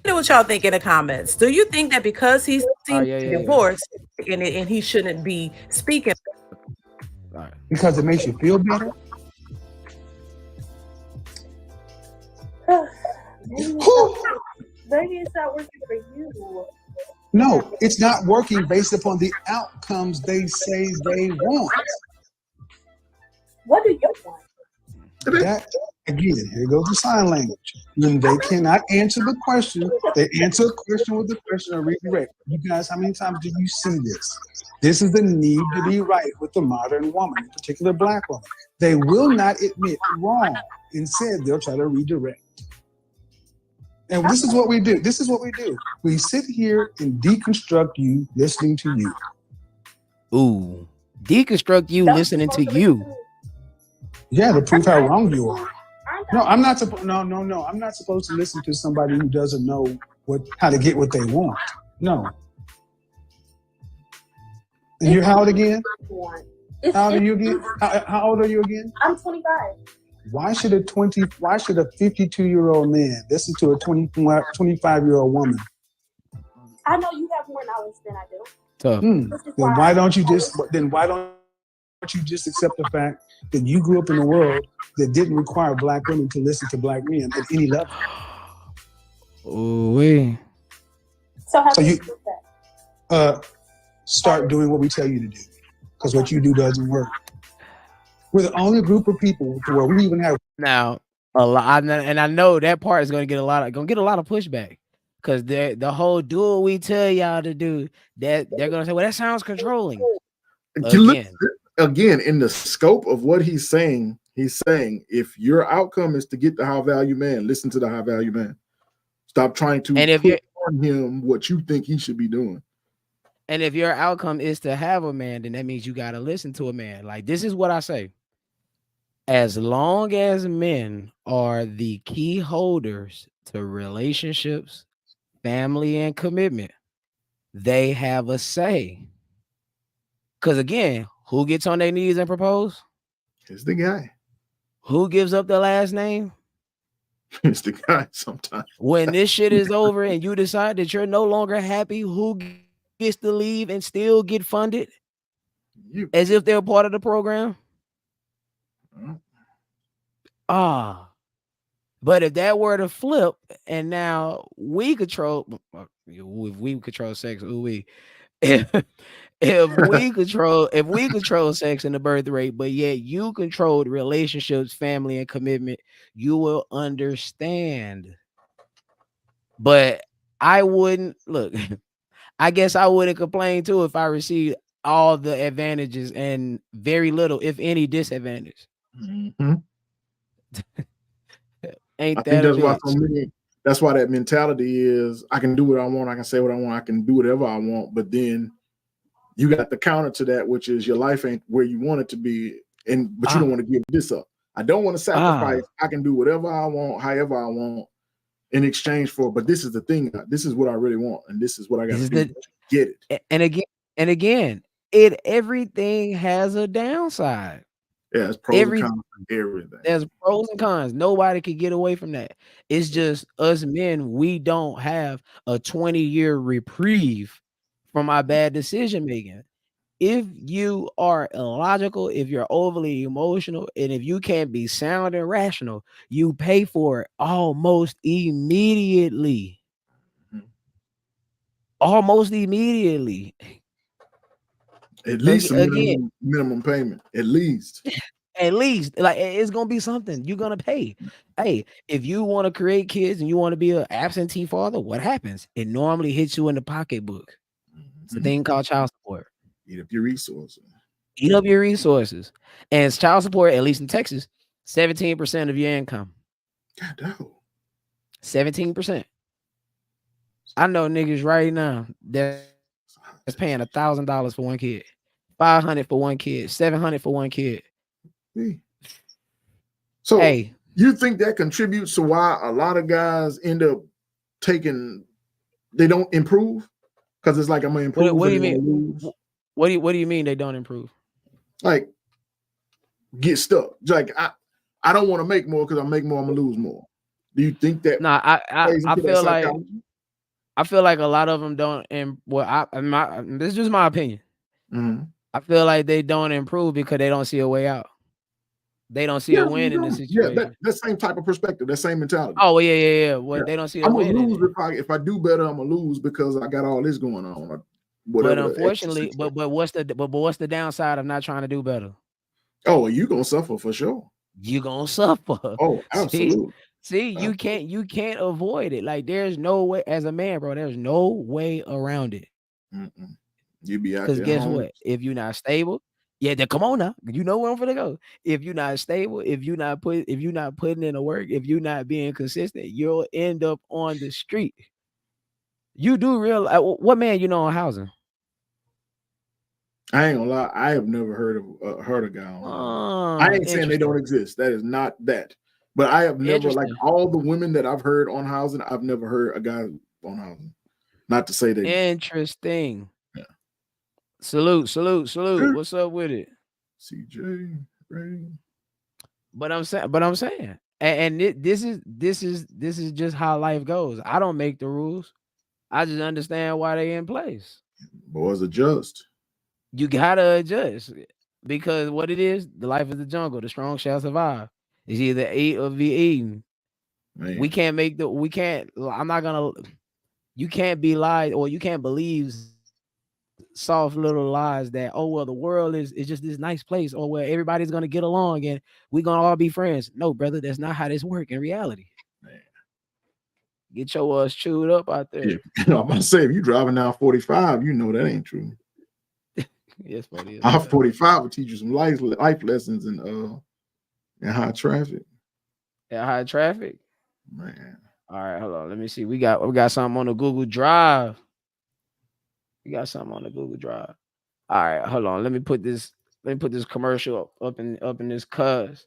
Know what y'all think in the comments. Do you think that because he's divorced and he shouldn't be speaking? Right. Because it makes you feel better? Maybe it's not working for you. No, it's not working based upon the outcomes they say they want. What do you want? That, again, here goes the sign language. When they cannot answer the question, they answer a question with a question or redirect. You guys, how many times do you see this? This is the need to be right with the modern woman, in particular black woman. They will not admit wrong. Instead, they'll try to redirect. And this is what we do. We sit here and deconstruct you listening to you. Ooh, deconstruct you listening to you. Yeah, to prove how wrong you are. No, I'm not supposed. No. I'm not supposed to listen to somebody who doesn't know how to get what they want. No. And you're how old again? How old are you again? How old are you again? I'm 25. Why should a 52-year-old man listen to a 25-year-old woman? I know you have more knowledge than I do. Then why don't you just accept the fact that you grew up in a world that didn't require black women to listen to black men at any level? Ooh-wee. So you do that? Start doing what we tell you to do, because what you do doesn't work. We're the only group of people to where we even have now a lot, and I know that part is gonna get a lot of pushback, because the whole do what we tell y'all to do, that they're gonna say, well, that sounds controlling. Again, in the scope of what he's saying, if your outcome is to get the high value man, listen to the high value man. Stop trying to put on him what you think he should be doing. And if your outcome is to have a man, then that means you got to listen to a man. Like, this is what I say. As long as men are the key holders to relationships, family, and commitment, they have a say. Because again, who gets on their knees and propose? It's the guy. Who gives up the last name? It's the guy sometimes. When this shit is over and you decide that you're no longer happy, who gets to leave and still get funded You. as if they're part of the program? Mm. But if that were to flip and now we control, if we control sex, if we control sex and the birth rate, but yet you controlled relationships, family, and commitment, you will understand. But I wouldn't look. I guess I wouldn't complain too if I received all the advantages and very little, if any, disadvantage. Mm-hmm. Ain't I that think a that's why bitch? so many. That's why that mentality is: I can do what I want, I can say what I want, I can do whatever I want. But then you got the counter to that, which is your life ain't where you want it to be, but you don't want to give this up. I don't want to sacrifice. I can do whatever I want, however I want, in exchange for. But this is the thing. This is what I really want, and this is what I got to do to get it. And again, everything has a downside. Yeah, it's pros and cons to everything. There's pros and cons. Nobody can get away from that. It's just us men, we don't have a 20-year reprieve from our bad decision making. If you are illogical, if you're overly emotional, and if you can't be sound and rational, you pay for it almost immediately. Almost immediately. At least a minimum payment. At least. At least, like, it's gonna be something you're gonna pay. Hey, if you want to create kids and you want to be an absentee father, what happens? It normally hits you in the pocketbook. It's a thing called child support. Eat up your resources. Eat up your resources. And it's child support, at least in Texas, 17% of your income. God damn. 17%. I know niggas right now that's paying $1,000 for one kid, $500 for one kid, $700 for one kid. So hey, you think that contributes to why a lot of guys end up they don't improve? Because it's like, I'm gonna improve. What do you mean? What do you mean they don't improve? Like, get stuck. Like, I don't want to make more because I make more, I'm gonna lose more. Do you think that? Nah, I feel like a lot of them don't. And this is just my opinion. Mm-hmm. I feel like they don't improve because they don't see a way out. They don't see a win in the situation. Yeah, that same type of perspective, that same mentality. Oh yeah. Well, they don't see a win. I'm gonna lose if I do better. I'm gonna lose because I got all this going on. But unfortunately, but what's the downside of not trying to do better? Oh, you gonna suffer for sure. You gonna suffer. Oh, absolutely. See, you can't avoid it. Like, there's no way, as a man, bro. There's no way around it. Mm-mm. You be out there. Because guess what? If you're not stable, then come on now. You know where I'm gonna go. If you're not stable, if you're not putting in the work, if you're not being consistent, you'll end up on the street. You do realize what man you know on housing? I ain't gonna lie. I have never heard a guy on. I ain't saying they don't exist. That is not that. But I have never, like, all the women that I've heard on housing, I've never heard a guy on housing. Not to say that. Interesting. Yeah. Salute. What's up with it? CJ, Ray. But I'm saying, and this is just how life goes. I don't make the rules. I just understand why they in place. Boys adjust. You gotta adjust, because what it is, the life of the jungle. The strong shall survive. It's either eat or be eaten. Man. You can't be lied, or you can't believe soft little lies that, oh well, the world is just this nice place, or well, everybody's gonna get along and we're gonna all be friends. No, brother, that's not how this works in reality. Man. Get your ass chewed up out there. Yeah. I'm about to say, if you driving down 45, you know that ain't true. Yes, buddy. Our 45 will teach you some life lessons in high traffic. Yeah, high traffic. Man. All right, hold on. Let me see. We got something on the Google Drive. You got something on the Google Drive. All right, hold on. Let me put this commercial up in this cuz.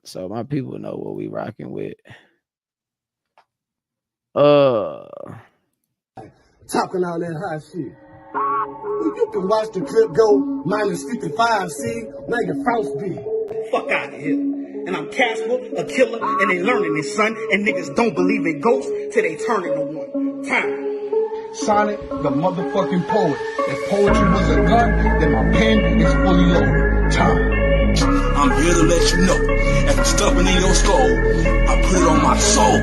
So my people know what we rocking with. Talking all that hot shit. You can watch the clip go -55, see? Now your frostbite. Fuck out of here. And I'm Casper, a killer, and they learning this, son. And niggas don't believe in ghosts till they turn into one. Time. Sonic, the motherfucking poet. If poetry was a gun, then my pen is fully loaded. Time. I'm here to let you know. If it's stubborn in your skull, I put it on my soul.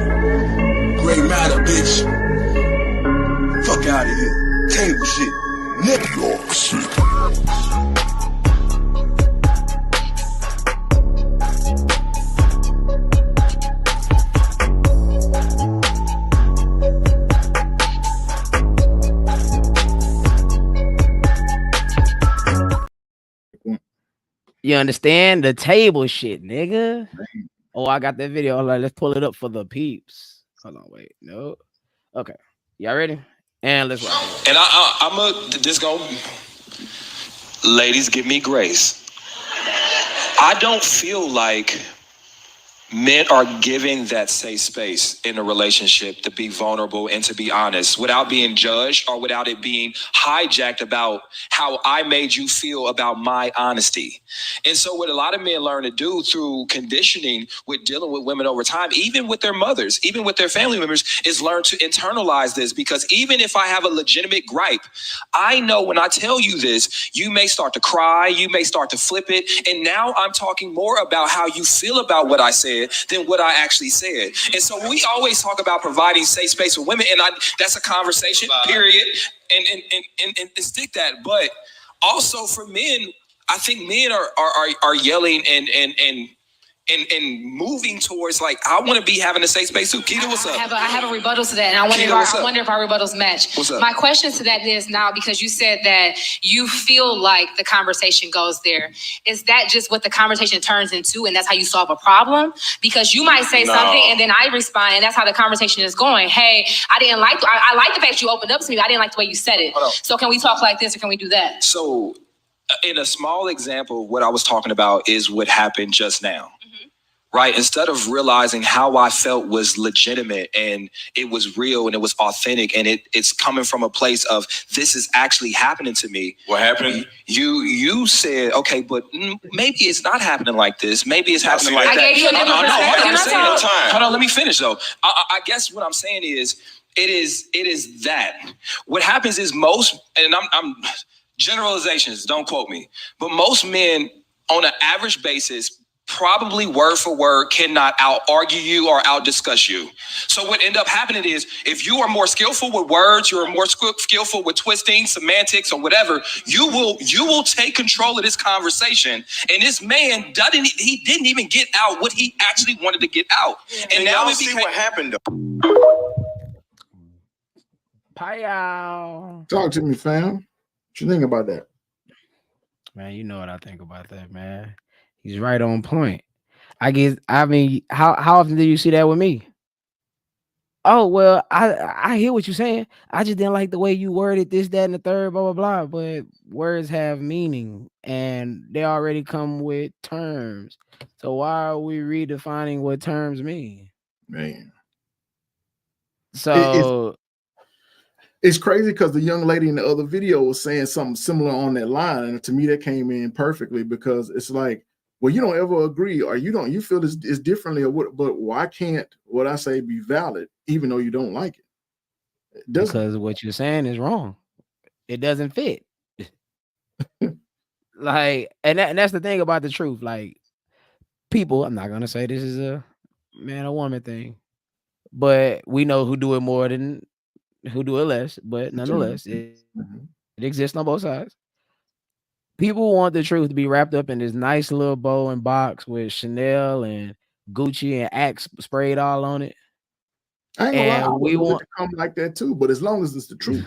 Gray matter, bitch. Fuck out of here. Table shit. New York City. You understand the table shit, nigga? Oh, I got that video. Hold on, let's pull it up for the peeps. Hold on, wait, no. Okay, y'all ready? And let's rock. And ladies, give me grace. I don't feel like men are given that safe space in a relationship to be vulnerable and to be honest without being judged or without it being hijacked about how I made you feel about my honesty. And so what a lot of men learn to do through conditioning with dealing with women over time, even with their mothers, even with their family members, is learn to internalize this, because even if I have a legitimate gripe, I know when I tell you this, you may start to cry, you may start to flip it. And now I'm talking more about how you feel about what I said than what I actually said. And so we always talk about providing safe space for women, and that's a conversation, period, and stick that. But also for men, I think men are yelling and moving towards like, I want to be having a safe space too. Keita, what's up? I have a rebuttal to that, and I wonder if our rebuttals match. What's up? My question to that is now, because you said that you feel like the conversation goes there. Is that just what the conversation turns into, and that's how you solve a problem? Because you might say something, and then I respond, and that's how the conversation is going. Hey, I like the fact you opened up to me, but I didn't like the way you said it. So can we talk like this, or can we do that? So in a small example, what I was talking about is what happened just now. Right? Instead of realizing how I felt was legitimate and it was real and it was authentic and it's coming from a place of this is actually happening to me. What happened? You said, okay, but maybe it's not happening like this. Maybe it's happening like that. I gave you a different perspective. Hold on, let me finish though. I guess what I'm saying is it is that. What happens is most, and I'm generalizations, don't quote me, but most men on an average basis probably word for word cannot out-argue you or out-discuss you. So what end up happening is if you are more skillful with words, you're more skillful with twisting, semantics, or whatever, you will take control of this conversation. And this man he didn't even get out what he actually wanted to get out. Yeah. And now we see what happened though. Pie-ow. Talk to me, fam. What you think about that? Man, you know what I think about that, man. He's right on point. I mean, how often do you see that with me? Oh, well, I hear what you're saying. I just didn't like the way you worded this, that, and the third, blah, blah, blah. But words have meaning and they already come with terms. So why are we redefining what terms mean? Man. So it's crazy because the young lady in the other video was saying something similar on that line. And to me, that came in perfectly because it's like, well, you don't ever agree, or you feel this is differently, or what? But why can't what I say be valid, even though you don't like it? Because what you're saying is wrong. It doesn't fit. Like, and that's the thing about the truth. Like, people, I'm not gonna say this is a man or woman thing, but we know who do it more than who do it less. But nonetheless, it exists on both sides. People want the truth to be wrapped up in this nice little bow and box with Chanel and Gucci and Axe sprayed all on it. I ain't gonna lie, we want it to come like that too. But as long as it's the truth,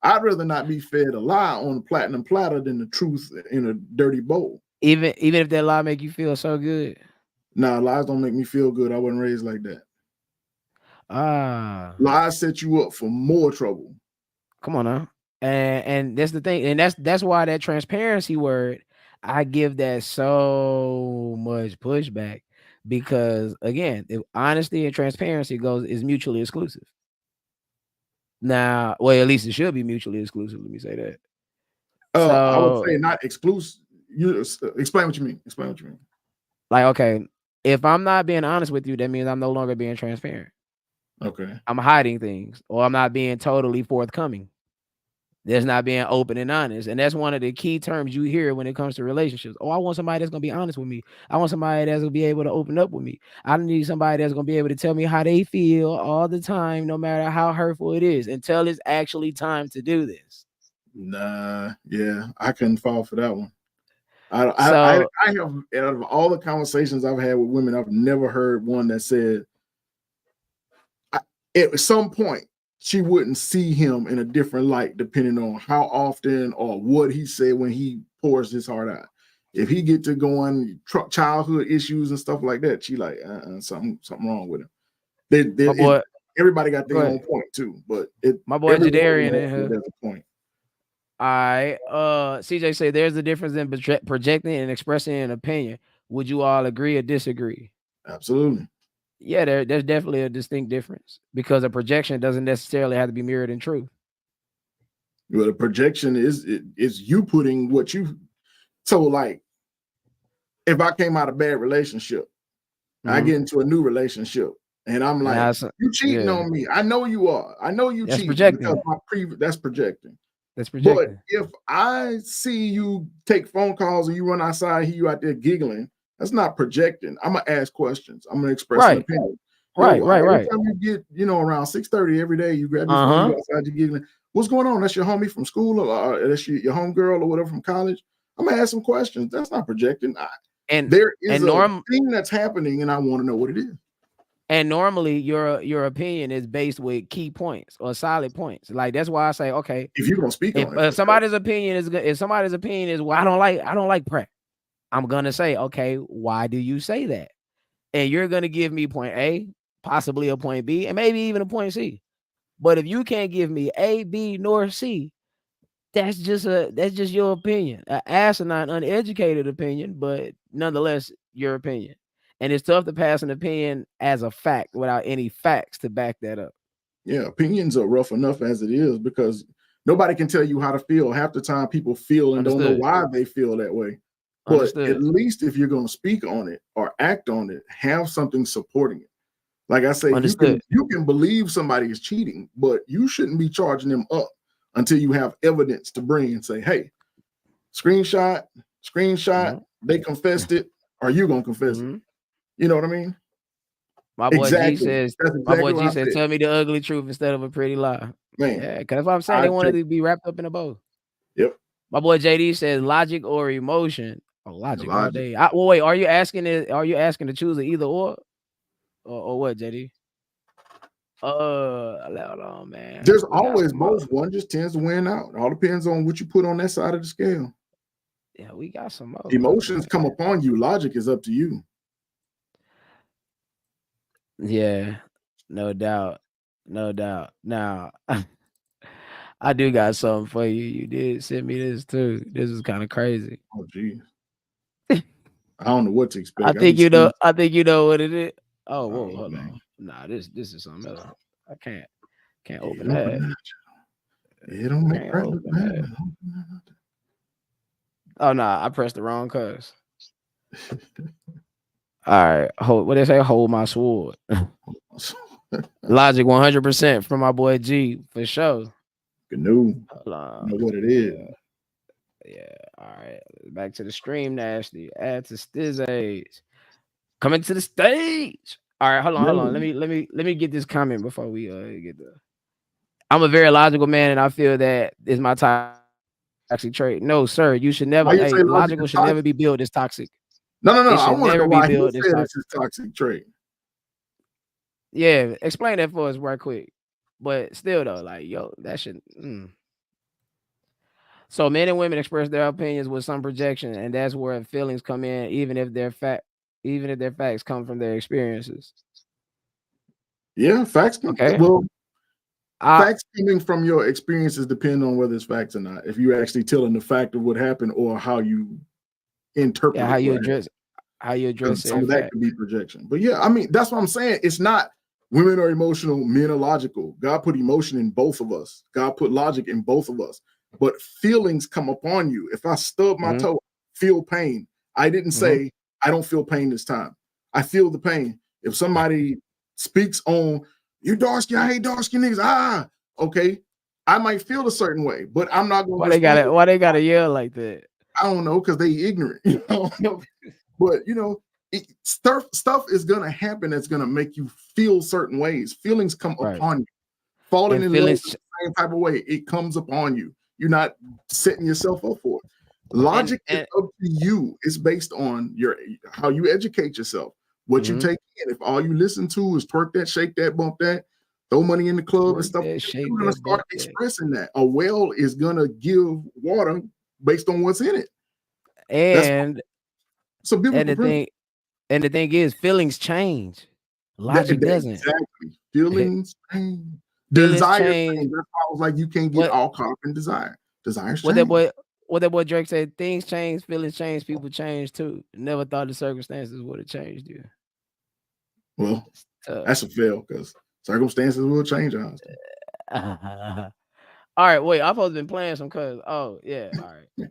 I'd rather not be fed a lie on a platinum platter than the truth in a dirty bowl. Even if that lie make you feel so good. Nah, lies don't make me feel good. I wasn't raised like that. Lies set you up for more trouble. Come on now. And that's the thing, and that's why that transparency word, I give that so much pushback, because again, if honesty and transparency is mutually exclusive. Now, well, at least it should be mutually exclusive. Let me say that. I would So, say not exclusive. You explain what you mean. Explain what you mean. like, okay, if I'm not being honest with you, that means I'm no longer being transparent. Okay. I'm hiding things, or I'm not being totally forthcoming. There's not being open and honest. And that's one of the key terms you hear when it comes to relationships. Oh, I want somebody that's going to be honest with me. I want somebody that's going to be able to open up with me. I need somebody that's going to be able to tell me how they feel all the time, no matter how hurtful it is, until it's actually time to do this. Nah, yeah, I couldn't fall for that one. I So, have, out of all the conversations I've had with women, I've never heard one that said at some point she wouldn't see him in a different light, depending on how often or what he said when he pours his heart out. If he get to going childhood issues and stuff like that, she like something wrong with him. my boy, Everybody got go their ahead. own point too, but My boy everyone Jadarian in has here. there's a point. All right. CJ say there's a difference in projecting and expressing an opinion. Would you all agree or disagree? Absolutely. Yeah, there's definitely a distinct difference, because a projection doesn't necessarily have to be mirrored in truth. Well, the projection is you putting what you. So, like, if I came out of a bad relationship, I get into a new relationship, and I'm like, you cheating on me. I know you are. I know you cheating because that's projecting. That's projecting. But if I see you take phone calls and you run outside, hear you out there giggling, that's not projecting. I'm gonna ask questions. I'm gonna express an opinion. Right. Every time you get, around 6:30 every day, you grab your phone, you outside, you giggling. What's going on? That's your homie from school, or that's your homegirl or whatever from college. I'm gonna ask some questions. That's not projecting. And there is a thing that's happening, and I want to know what it is. And normally your opinion is based with key points or solid points. Like, that's why I say, okay, if you're gonna speak on it, if somebody's opinion is well, I don't like Pratt, I'm gonna say, okay, why do you say that? And you're gonna give me point A, possibly a point B, and maybe even a point C. But if you can't give me A, B, nor C, that's just your opinion, an asinine, uneducated opinion, but nonetheless your opinion. And it's tough to pass an opinion as a fact without any facts to back that up. Yeah, opinions are rough enough as it is, because nobody can tell you how to feel. Half the time people feel and don't know why they feel that way. But at least if you're going to speak on it or act on it, have something supporting it. Like I say, you can believe somebody is cheating, but you shouldn't be charging them up until you have evidence to bring and say, hey, screenshot, they confessed it. Are you going to confess it? You know what I mean? My boy G says, tell me the ugly truth instead of a pretty lie. Man, yeah, because that's what I'm saying. They wanted to be wrapped up in a bow. Yep. My boy JD says logic or emotion. Oh, logic all day. Well, wait, are you asking to choose an either or what, JD? Hold on, man. There's always both. One just tends to win out. All depends on what you put on that side of the scale. Yeah, we got some more. Emotions come upon you. Logic is up to you. Yeah, no doubt. Now, I do got something for you. You did send me this too. This is kind of crazy. Oh, geez. I don't know what to expect. I think you know what it is. Oh, whoa, hold on. Nah, this is something else. I can't open that. It don't make that. Oh no, I pressed the wrong cuss. All right, what they say? Hold my sword. Logic 100% from my boy G for sure. Know what it is. Yeah. All right. Back to the stream. Nasty. Add to Stiz age. Coming to the stage. All right. Hold on. Let me get this comment before we get the. I'm a very logical man, and I feel that is my toxic trait. No, sir. You should never. Logical should never be built as toxic. No. I want to know why he said it's his toxic trait. Yeah, explain that for us right quick. But still though, like, yo, that should. So men and women express their opinions with some projection, and that's where feelings come in, even if their facts come from their experiences. Yeah, facts. Okay. Well, facts coming from your experiences depend on whether it's facts or not. If you're actually telling the fact of what happened or how you interpret how you address some of that could be projection. But yeah, I mean, that's what I'm saying. It's not women are emotional, men are logical. God put emotion in both of us. God put logic in both of us. But feelings come upon you. If I stub my toe, feel pain. I didn't say I don't feel pain this time. I feel the pain. If somebody speaks on you dark skin, I hate dark skin niggas. Okay. I might feel a certain way, but I'm not going to. Why they gotta yell like that? I don't know, because they ignorant, you know. But you know, stuff is gonna happen that's gonna make you feel certain ways. Feelings come upon you. Falling in love the same type of way, it comes upon you. You're not setting yourself up for it. Logic is up to you. It's based on how you educate yourself, what you take in. If all you listen to is twerk that, shake that, bump that, throw money in the club and stuff, you're gonna start expressing that. A well is gonna give water based on what's in it. And the thing is, feelings change. Logic doesn't. Exactly. Feelings change. Desire change. That's why I was like, you can't get all caught up in desire. Desire change. What that boy Drake said, things change, feelings change, people change too. Never thought the circumstances would have changed you. Well, that's a fail, because circumstances will change us. All right, wait, I've always been playing some cuz. Oh, yeah. All right.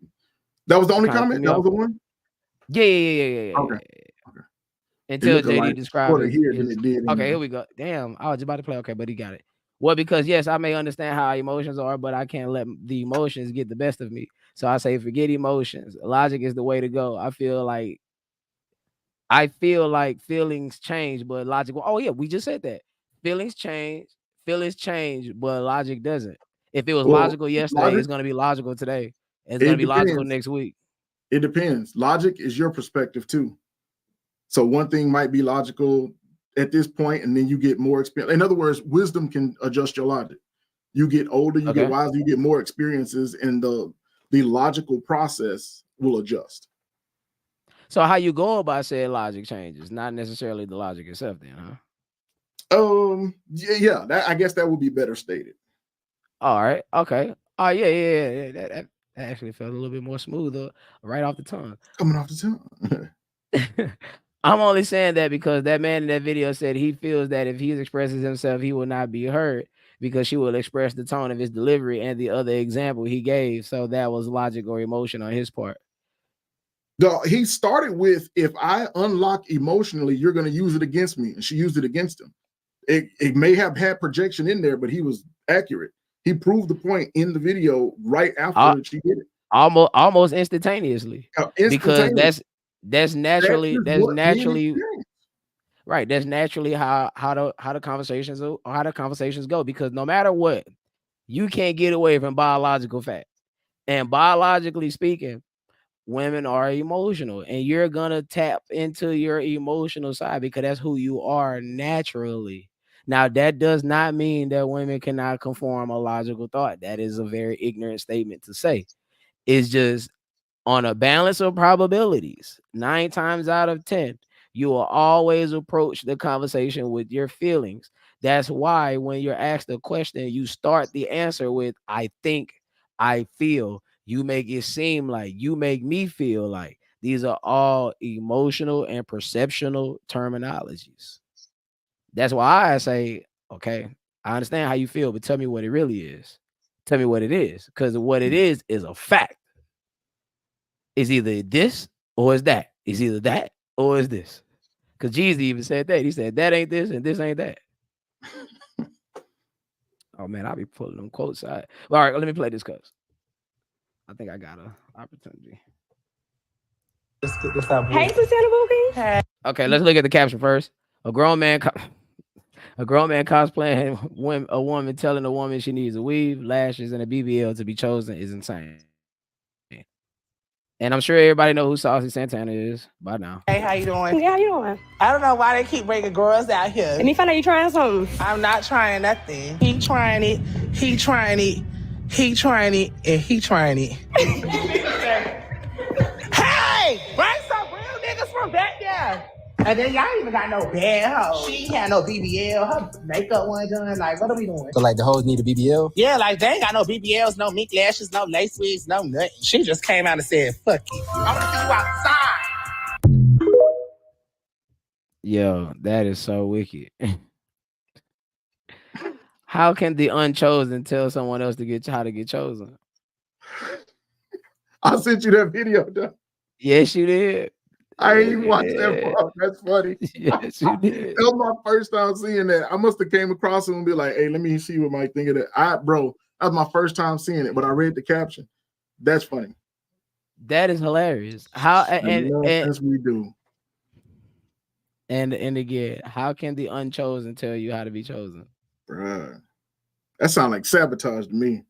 That was the only comment? That was the one? Yeah. Okay. Until JD described it. Okay, here we go. Damn, I was about to play. Okay, but he got it. Well, because yes, I may understand how emotions are, but I can't let the emotions get the best of me. So I say, forget emotions. Logic is the way to go. I feel like feelings change, but logic. Oh yeah, we just said that. Feelings change, but logic doesn't. If it was logical yesterday, it's going to be logical today. It's going to be logical next week. It depends. Logic is your perspective too. So one thing might be logical at this point, and then you get more experience. In other words, wisdom can adjust your logic. You get older, you get wiser, you get more experiences, and the logical process will adjust. So how you go about saying logic changes, not necessarily the logic itself, then, huh? Yeah. I guess that would be better stated. All right. Okay. Oh yeah. That actually felt a little bit more smoother right off the tongue. Coming off the tongue. I'm only saying that because that man in that video said he feels that if he expresses himself, he will not be heard because she will express the tone of his delivery and the other example he gave. So that was logic or emotion on his part. He started with, if I unlock emotionally, you're going to use it against me. And she used it against him. It may have had projection in there, but he was accurate. He proved the point in the video right after she did it. Almost instantaneously. Because that's naturally right. That's naturally how the conversations go. Because no matter what, you can't get away from biological fact. And biologically speaking, women are emotional, and you're gonna tap into your emotional side because that's who you are naturally. Now, that does not mean that women cannot conform a logical thought. That is a very ignorant statement to say. It's just on a balance of probabilities, 9 times out of 10, you will always approach the conversation with your feelings. That's why when you're asked a question, you start the answer with, I think, I feel. You make it seem like, you make me feel like. These are all emotional and perceptional terminologies. That's why I say, okay, I understand how you feel, but tell me what it really is. Tell me what it is. Because what it is a fact. It's either this or it's that. It's either that or it's this. Because Jesus even said that. He said, that ain't this and this ain't that. Oh, man, I'll be pulling them quotes out. All right, let me play this because I think I got an opportunity. Hey, Susanna Bookie. Hey. Okay, let's look at the caption first. A grown man cosplaying a woman telling a woman she needs a weave, lashes, and a BBL to be chosen is insane. And I'm sure everybody know who Saucy Santana is by now. Hey, how you doing? Yeah, how you doing? I don't know why they keep bringing girls out here. Let me find out you trying something. I'm not trying nothing. He trying it, he trying it, he trying it, and he trying it. Hey! Bring some real niggas from back there. And then y'all even got no bad hoe. She ain't had no BBL. Her makeup wasn't done. Like, what are we doing? So like the hoes need a BBL? Yeah, like they ain't got no BBLs, no mink lashes, no lace wigs, no nothing. She just came out and said, fuck it. I want to see you outside. Yo, that is so wicked. How can the unchosen tell someone else to get how to get chosen? I sent you that video, though. Yes, you did. I ain't even watched that part. That's funny. Yes, you did. That was my first time seeing that. I must have came across it and be like, hey, let me see what Mike think of that. That was my first time seeing it, but I read the caption. That's funny. That is hilarious. How and we do. And again, how can the unchosen tell you how to be chosen? Bruh. That sounds like sabotage to me.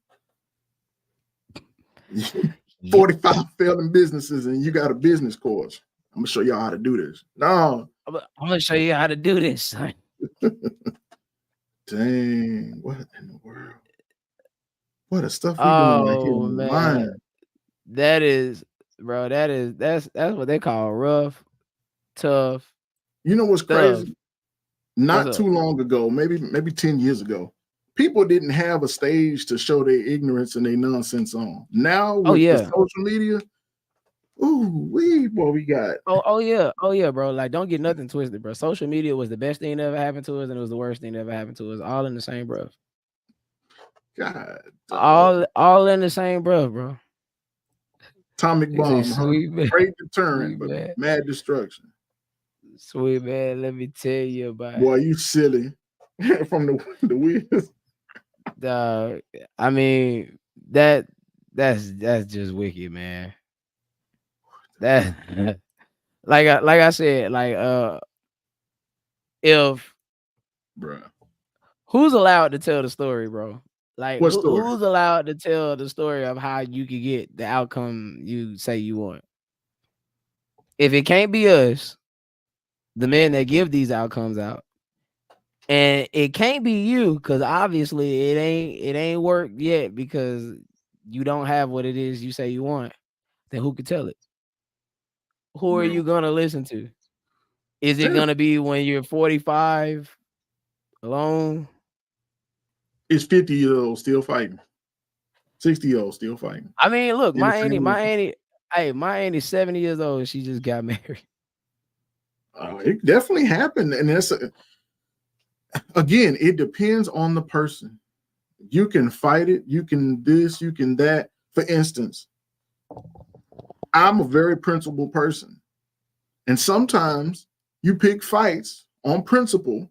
45 failing businesses and you got a business course. I'm gonna show y'all how to do this. No. I'm gonna show you how to do this, son. Dang, what in the world? What the stuff we doing right here, man. That is, bro. That's what they call rough, tough. You know what's crazy? Not too long ago, maybe 10 years ago, people didn't have a stage to show their ignorance and their nonsense on. Now with the social media, what we got? Oh yeah, bro. Like, don't get nothing twisted, bro. Social media was the best thing that ever happened to us, and it was the worst thing that ever happened to us. All in the same breath. God. All in the same breath, bro. Atomic bomb, great deterrent, but mad destruction. Sweet man, let me tell you about Boy, you silly. From the wheels. I mean, that's just wicked, man. That like I said, like if who's allowed to tell the story, bro? Like who's allowed to tell the story of how you could get the outcome you say you want? If it can't be us, the men that give these outcomes out, and it can't be you, because obviously it ain't worked yet because you don't have what it is you say you want, then who could tell it? Who are you gonna listen to? Is it gonna be when you're 45 alone? It's 50-year-olds still fighting. 60-year-olds still fighting. I mean, look, my auntie 70 years old. She just got married. It definitely happened, and that's again, it depends on the person. You can fight it, you can this, you can that. For instance, I'm a very principled person, and sometimes you pick fights on principle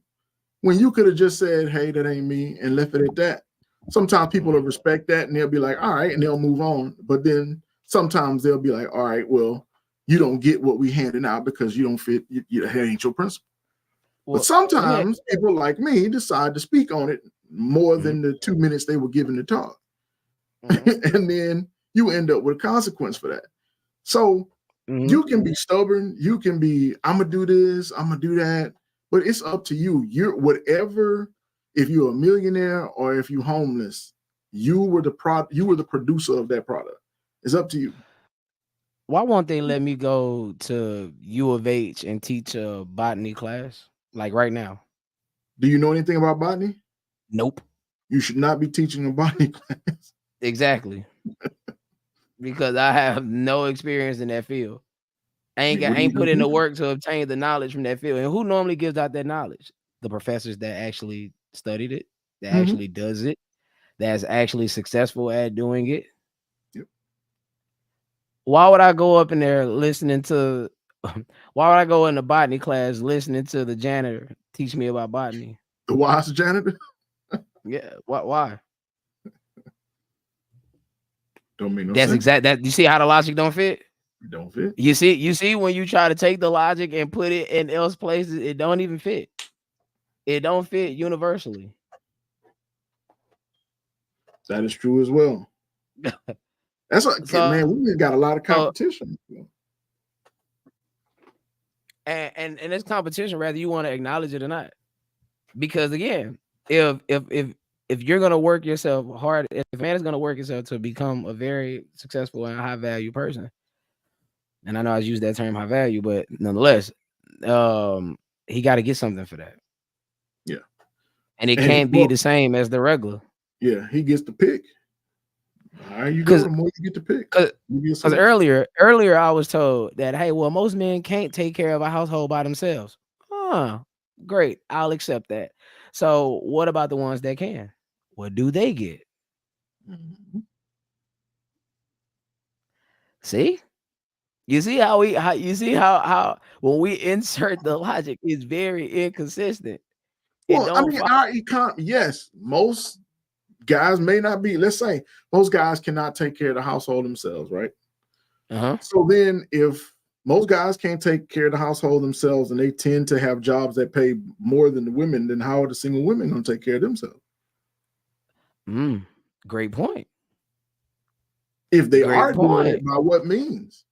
when you could have just said, hey, that ain't me, and left it at that. Sometimes people will respect that and they'll be like, all right, and they'll move on. But then sometimes they'll be like, all right, well, you don't get what we handing out because you don't fit, that ain't your principle. Well, but sometimes people like me decide to speak on it more than the 2 minutes they were given to talk. And then you end up with a consequence for that. So you can be stubborn, you can be, I'm gonna do this, I'm gonna do that, but it's up to you. You're whatever, if you're a millionaire or if you're homeless, you were the producer of that product. It's up to you. Why won't they let me go to U of H and teach a botany class? Like right now. Do you know anything about botany? Nope. You should not be teaching a botany class. Exactly. Because I have no experience in that field. I ain't put in the work to obtain the knowledge from that field. And who normally gives out that knowledge? The professors that actually studied it, that actually does it, that's actually successful at doing it. Yep. Why would I go up in there listening to why would I go in the botany class listening to the janitor teach me about botany? The wise janitor? Yeah. Why? Don't make no sense. That's exact. That you see how the logic don't fit? It don't fit. You see when you try to take the logic and put it in else places, it don't even fit. It don't fit universally. That is true as well. That's what, man, we got a lot of competition. And it's competition, whether you want to acknowledge it or not. Because again, if you're gonna work yourself hard, if a man is gonna work himself to become a very successful and high value person, and I know I use that term high value, but nonetheless, he got to get something for that. Yeah. And it can't be the same as the regular. Yeah, he gets to pick. The higher you go, the more you get to pick. Because earlier I was told that, hey, well, most men can't take care of a household by themselves. Great. I'll accept that. So what about the ones that can? What do they get? Mm-hmm. See? You see how when we insert the logic, it's very inconsistent. Well, I mean, our economy, yes, most guys may not be, let's say most guys cannot take care of the household themselves, right? So then if most guys can't take care of the household themselves and they tend to have jobs that pay more than the women, then how are the single women going to take care of themselves? Great point. If they are doing it, by what means?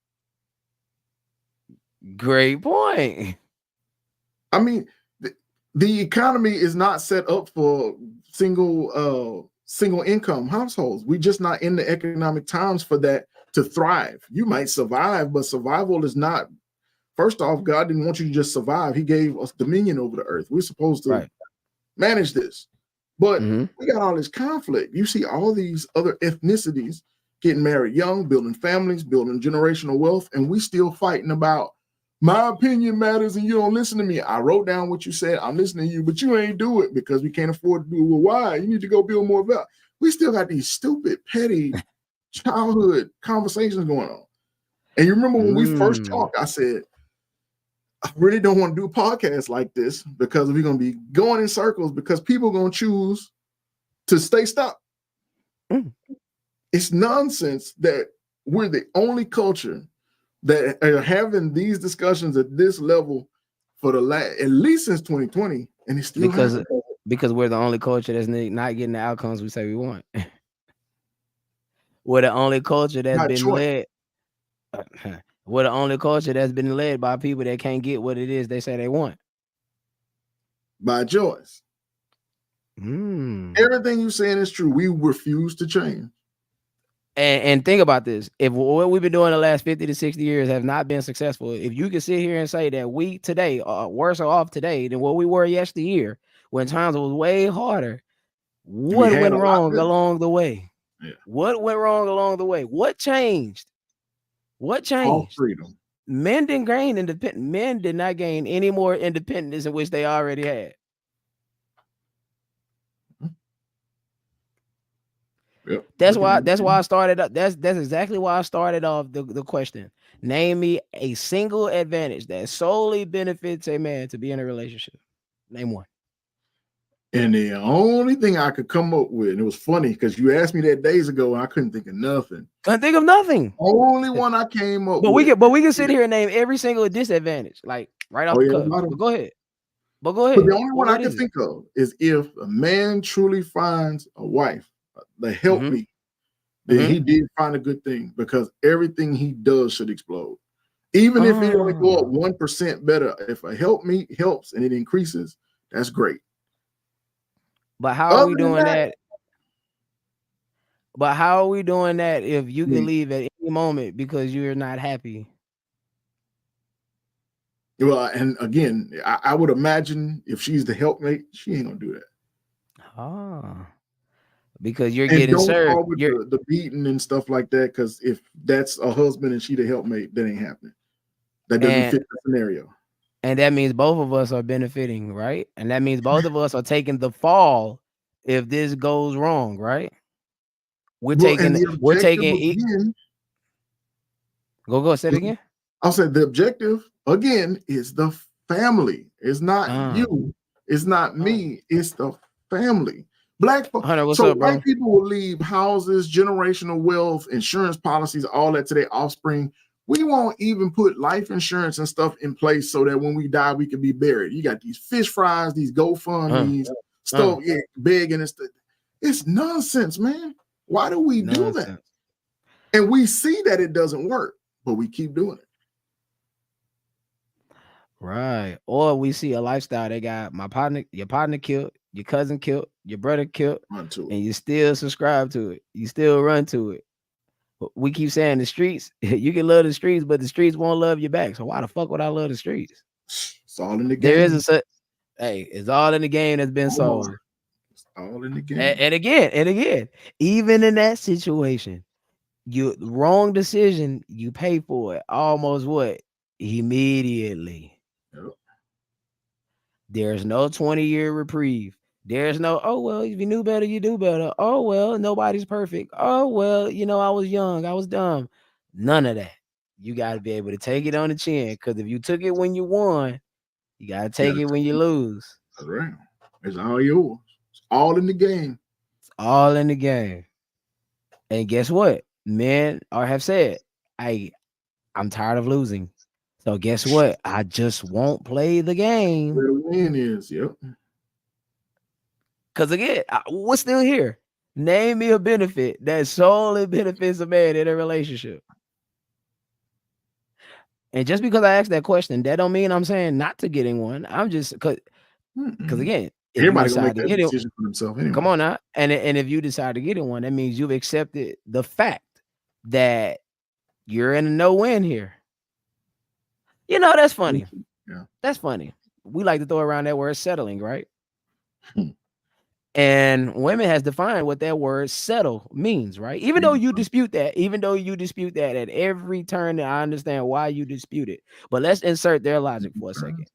Great point. I mean, the economy is not set up for single income households. We're just not in the economic times for that to thrive. You might survive, but survival is not. First off, God didn't want you to just survive. He gave us dominion over the earth. We're supposed to manage this. But we got all this conflict. You see all these other ethnicities getting married young, building families, building generational wealth, and we still fighting about my opinion matters and you don't listen to me. I wrote down what you said. I'm listening to you, but you ain't do it because we can't afford to do it. Well, why? You need to go build more wealth. We still got these stupid, petty childhood conversations going on. And you remember when we first talked, I said, I really don't want to do podcasts like this because we're going to be going in circles because people are going to choose to stay stuck. It's nonsense that we're the only culture that are having these discussions at this level for the at least since 2020, and it's still because we're the only culture that's not getting the outcomes we say we want. We're the only culture that's been led. We're the only culture that's been led by people that can't get what it is they say they want. By choice. Everything you're saying is true. We refuse to change. And think about this. If what we've been doing the last 50 to 60 years have not been successful, if you can sit here and say that we today are worse off today than what we were yesteryear, when times was way harder, what went wrong along the way? Yeah. What went wrong along the way? What changed? What changed? All freedom. Men didn't gain independence. Men did not gain any more independence in which they already had. Yep. That's why I started up. That's exactly why I started off the question. Name me a single advantage that solely benefits a man to be in a relationship. Name one. And the only thing I could come up with, and it was funny because you asked me that days ago and I couldn't think of nothing. Couldn't think of nothing. Only one I came up with. We can sit here and name every single disadvantage, like right off the cuff. But go ahead. But the only one I can think of is if a man truly finds a wife, the helpmeet, then he did find a good thing because everything he does should explode. Even if it only go up 1% better, if a helpmeet helps and it increases, that's great. But how are we doing that? But how are we doing that if you can leave at any moment because you're not happy? Well, and again, I would imagine if she's the helpmate, she ain't gonna do that. Because you're getting served. With the beating and stuff like that. Because if that's a husband and she the helpmate, that ain't happening. That doesn't fit the scenario. And that means both of us are benefiting, right? And that means both of us are taking the fall if this goes wrong, right? We're taking. Again, go say it again. I'll say the objective again is the family. It's not you. It's not me. It's the family. Black folks. White people will leave houses, generational wealth, insurance policies, all that to their offspring. We won't even put life insurance and stuff in place so that when we die, we can be buried. You got these fish fries, these GoFundMes, stuff, begging and stuff. It's nonsense, man. Why do we do that? And we see that it doesn't work, but we keep doing it. Right. Or we see a lifestyle they got your partner killed, your cousin killed, your brother killed, and you still subscribe to it. You still run to it. We keep saying the streets, you can love the streets, but the streets won't love you back. So why the fuck would I love the streets? It's all in the There game. is it's all in the game that's been sold. It's all in the game. And again, even in that situation, you wrong decision, you pay for it almost what? Immediately. Yep. There's no 20-year reprieve. There's no, oh, well, if you knew better, you do better. Oh, well, nobody's perfect. Oh, well, I was young. I was dumb. None of that. You got to be able to take it on the chin, because if you took it when you won, you got to take it when you lose. That's right. It's all yours. It's all in the game. It's all in the game. And guess what? Men have said, I'm tired of losing. So guess what? I just won't play the game. Where the win is, yep. Because again, what's still here? Name me a benefit that solely benefits a man in a relationship. And just because I asked that question, that don't mean I'm saying not to getting one. I'm just because again, if everybody you gonna decide make to that get decision for themselves anyway. come on now, and if you decide to get in one, that means you've accepted the fact that you're in a no-win here. That's funny. Yeah, that's funny. We like to throw around that word settling, right? And women has defined what that word settle means, right? Even though you dispute that, at every turn, I understand why you dispute it. But let's insert their logic for a second.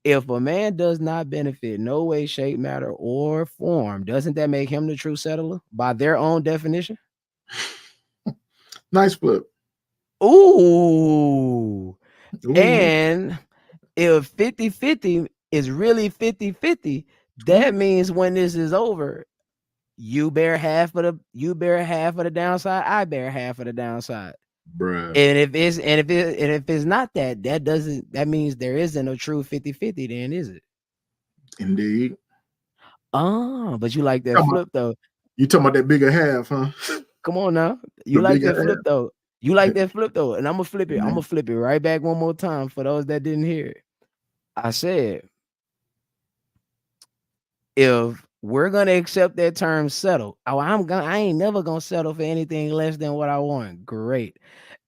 If a man does not benefit no way, shape, matter, or form, doesn't that make him the true settler by their own definition? Nice flip. Ooh. And if 50-50 is really 50-50, that means when this is over, you bear half of the downside, I bear half of the downside. Bruh. And if it's not that means there isn't a true 50-50, then is it? Indeed. But you like that flip though. You talking about that bigger half, huh? Come on now. You like that flip though. You like that flip though. And I'm gonna flip it. I'm gonna flip it right back one more time for those that didn't hear it. I said, if we're gonna accept that term settle, I ain't never gonna settle for anything less than what I want. Great.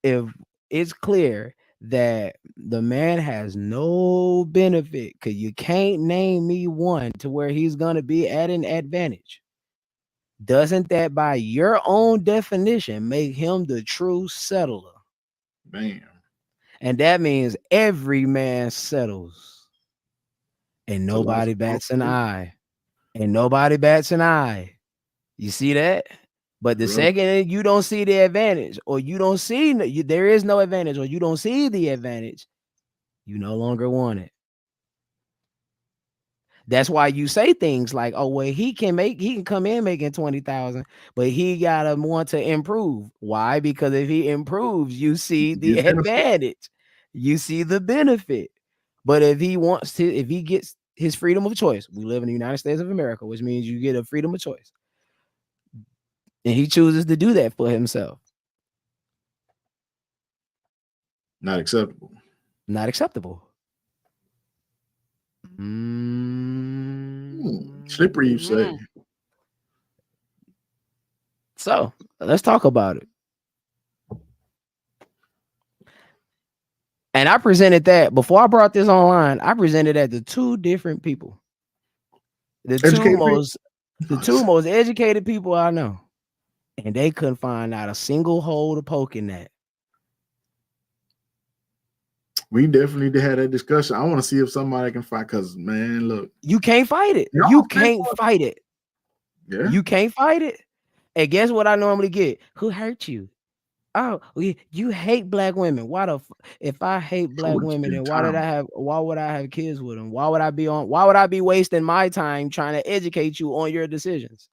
If it's clear that the man has no benefit, because you can't name me one to where he's gonna be at an advantage, doesn't that by your own definition make him the true settler? Bam. And that means every man settles, and nobody bats an eye. And nobody bats an eye. You see that? But the second you don't see the advantage, or you don't see there is no advantage, or you don't see the advantage, you no longer want it. That's why you say things like, "Oh, well, he can come in making 20,000, but he gotta want to improve." Why? Because if he improves, you see the advantage, you see the benefit. But if he gets his freedom of choice, we live in the United States of America, which means you get a freedom of choice, and he chooses to do that for himself. Not acceptable. Not acceptable. Slippery, you say. So let's talk about it. And I presented that before I brought this online. I presented that to two different people. The two most educated people I know. And they couldn't find out a single hole to poke in that. We definitely had that discussion. I want to see if somebody can fight, because man, look. You can't fight it. You can't fight it. Yeah. You can't fight it. And guess what I normally get? Who hurt you? Oh, you hate black women. If I hate black women, then why would I have kids with them? Why would I be wasting my time trying to educate you on your decisions?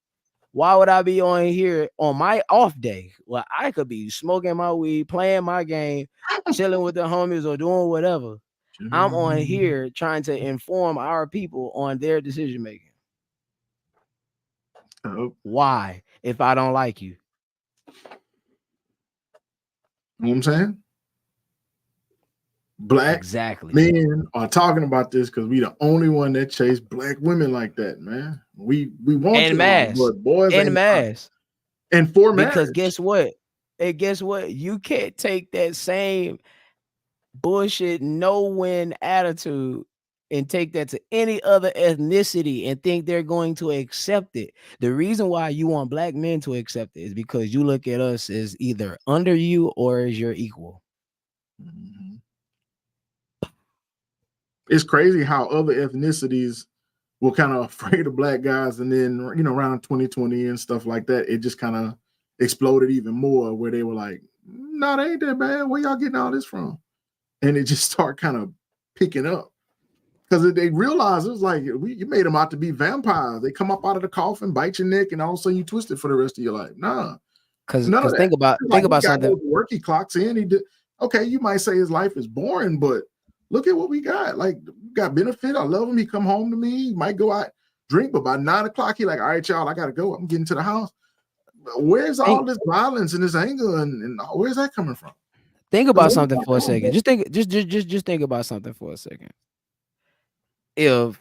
Why would I be on here on my off day? Well, I could be smoking my weed, playing my game, chilling with the homies, or doing whatever. I'm on here trying to inform our people on their decision making. Why? If I don't like you. You know what I'm saying? Black men are talking about this because we the only one that chase black women like that, man. We want en masse, but boys en masse, and for marriage. Because guess what? And guess what? You can't take that same bullshit no-win attitude and take that to any other ethnicity and think they're going to accept it. The reason why you want black men to accept it is because you look at us as either under you or as your equal. Mhm. It's crazy how other ethnicities were kind of afraid of black guys, and then around 2020 and stuff like that, it just kind of exploded even more, where they were like, "No, they ain't that bad. Where y'all getting all this from?" And it just started kind of picking up because they realized it was like you made them out to be vampires. They come up out of the coffin, bite your neck, and all of a sudden you twist it for the rest of your life. Nah, because none of that. think about something. Work, he clocks in. He did okay. You might say his life is boring, but look at what we got. Like, we got benefit. I love him. He come home to me. He might go out drink, but by 9 o'clock, he like, all right, y'all, I gotta go. I'm getting to the house. Where's all this violence and this anger and where's that coming from? Think about something for a second. Just think about something for a second. If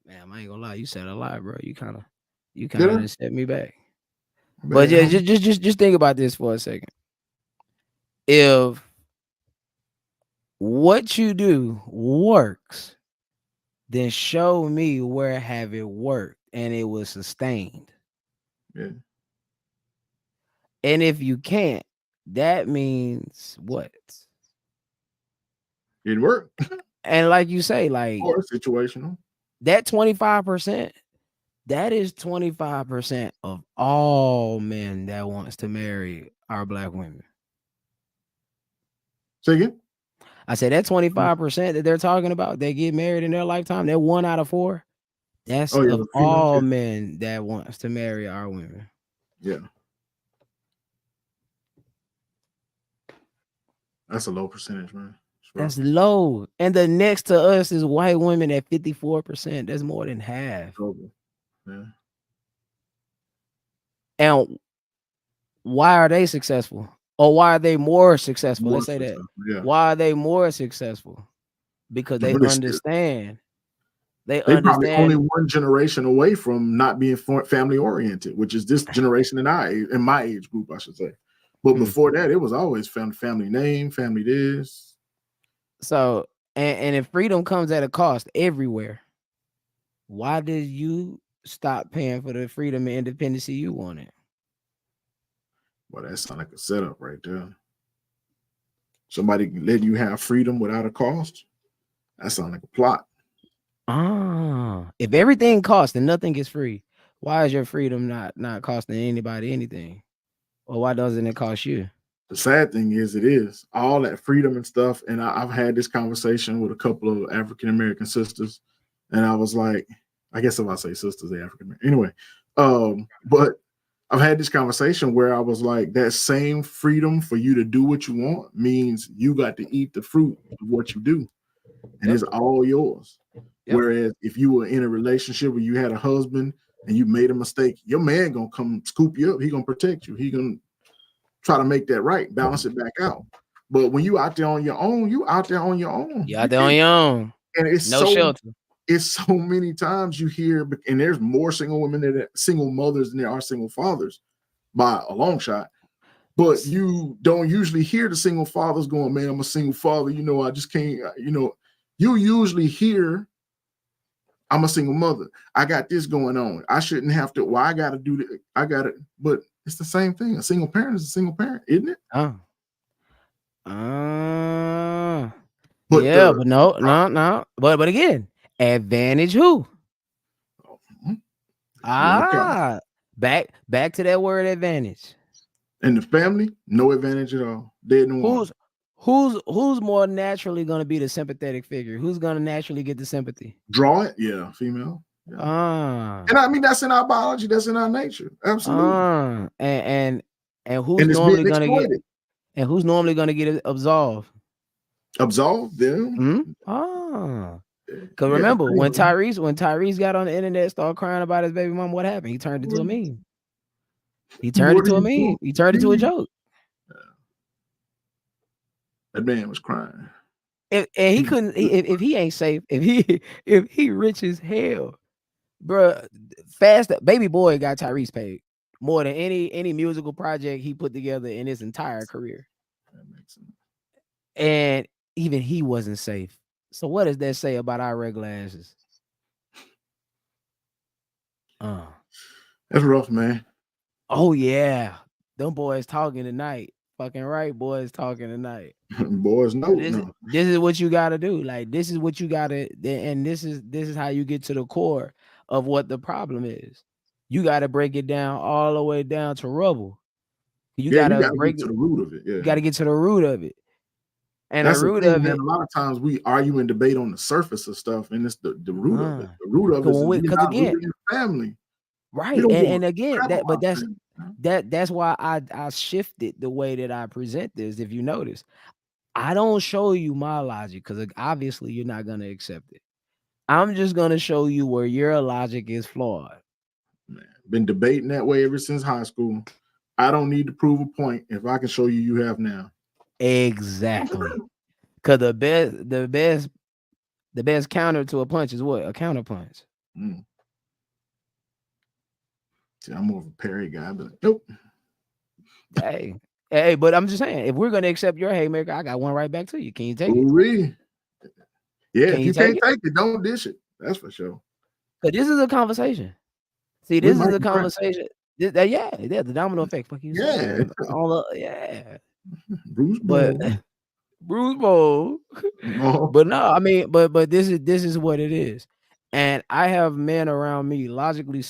man, I ain't gonna lie, you said a lot, bro. You kind of just set me back. But yeah, just think about this for a second. If what you do works, then show me where have it worked and it was sustained. Yeah. And if you can't, that means what? It worked. And like you say, like, or situational. That 25%, that is 25% of all men that wants to marry our black women. Say again? I said that 25% that they're talking about, they get married in their lifetime. They're 1 out of 4. That's of all men that wants to marry our women. Yeah. That's a low percentage, man. That's low. And the next to us is white women at 54%. That's more than half. Yeah. And why are they successful? Or why are they more successful? Let's say that. Yeah. Why are they more successful? Because they understand. They probably understand. Only one generation away from not being family oriented, which is this generation in my age group, I should say. But before that, it was always family name, family this. So, and if freedom comes at a cost everywhere, why did you stop paying for the freedom and independence you wanted? Well, that sounds like a setup right there. Somebody let you have freedom without a cost. That sounds like a plot. If everything costs and nothing gets free, why is your freedom not costing anybody anything? Or why doesn't it cost you? The sad thing is, it is all that freedom and stuff. And I've had this conversation with a couple of African-American sisters. And I was like, I guess if I say sisters, they're African-American. Anyway, but I've had this conversation where I was like, that same freedom for you to do what you want means you got to eat the fruit of what you do. And it's all yours. Whereas if you were in a relationship where you had a husband and you made a mistake, your man gonna come scoop you up. He gonna protect you. He gonna try to make that right, balance it back out. But when you out there on your own, you out there on your own. You out there on your own. And it's no shelter. It's so many times you hear, and there's more single women than single mothers than there are single fathers by a long shot. But you don't usually hear the single fathers going, man, I'm a single father. I just can't, you usually hear, I'm a single mother. I got this going on. I shouldn't have to. Well, I got to do that. I got it. But it's the same thing. A single parent is a single parent, isn't it? But no. But again, advantage who? Back to that word advantage. And the family, no advantage at all. Dead in the water. Who's more naturally going to be the sympathetic figure? Who's going to naturally get the sympathy? Draw it, yeah, female. Yeah. And I mean, that's in our biology. That's in our nature. Absolutely. And who's normally going to get? And who's normally going to get absolved? Absolved them. Because remember when Tyrese got on the internet, started crying about his baby mom, what happened? He turned into a meme. He turned into a meme. He turned into a joke. That man was crying. If he ain't safe, if he rich as hell, bro, Baby Boy got Tyrese paid more than any musical project he put together in his entire career. That makes sense. And even he wasn't safe. So what does that say about our regular asses? That's rough, man. Oh yeah, them boys talking tonight. Fucking right, boys talking tonight. Boys know. This is what you gotta do. Like this is what you gotta, and this is how you get to the core of what the problem is. You gotta break it down all the way down to rubble. You gotta break get to it. the root of it. Yeah. You gotta get to the root of it. And that's the root thing, of man. it. A lot of times we argue and debate on the surface of stuff, and it's the root of it. The root of it is because again, in the family. Right. And again, that's why I shifted the way that I present this. If you notice, I don't show you my logic because obviously you're not gonna accept it. I'm just gonna show you where your logic is flawed. Man, been debating that way ever since high school. I don't need to prove a point if I can show you you have now. Exactly. Because the best counter to a punch is what? A counter punch. See, I'm more of a parry guy, but nope. Hey, but I'm just saying, if we're gonna accept your haymaker, I got one right back to you. Can you take it? Yeah, if you can't take it, don't dish it. That's for sure. But this is a conversation. See, this is a conversation. The domino effect. Fuck you. Yeah. Bruce Bowl. Bruce Bowl. But no, I mean, but this is what it is. And I have men around me, neurologically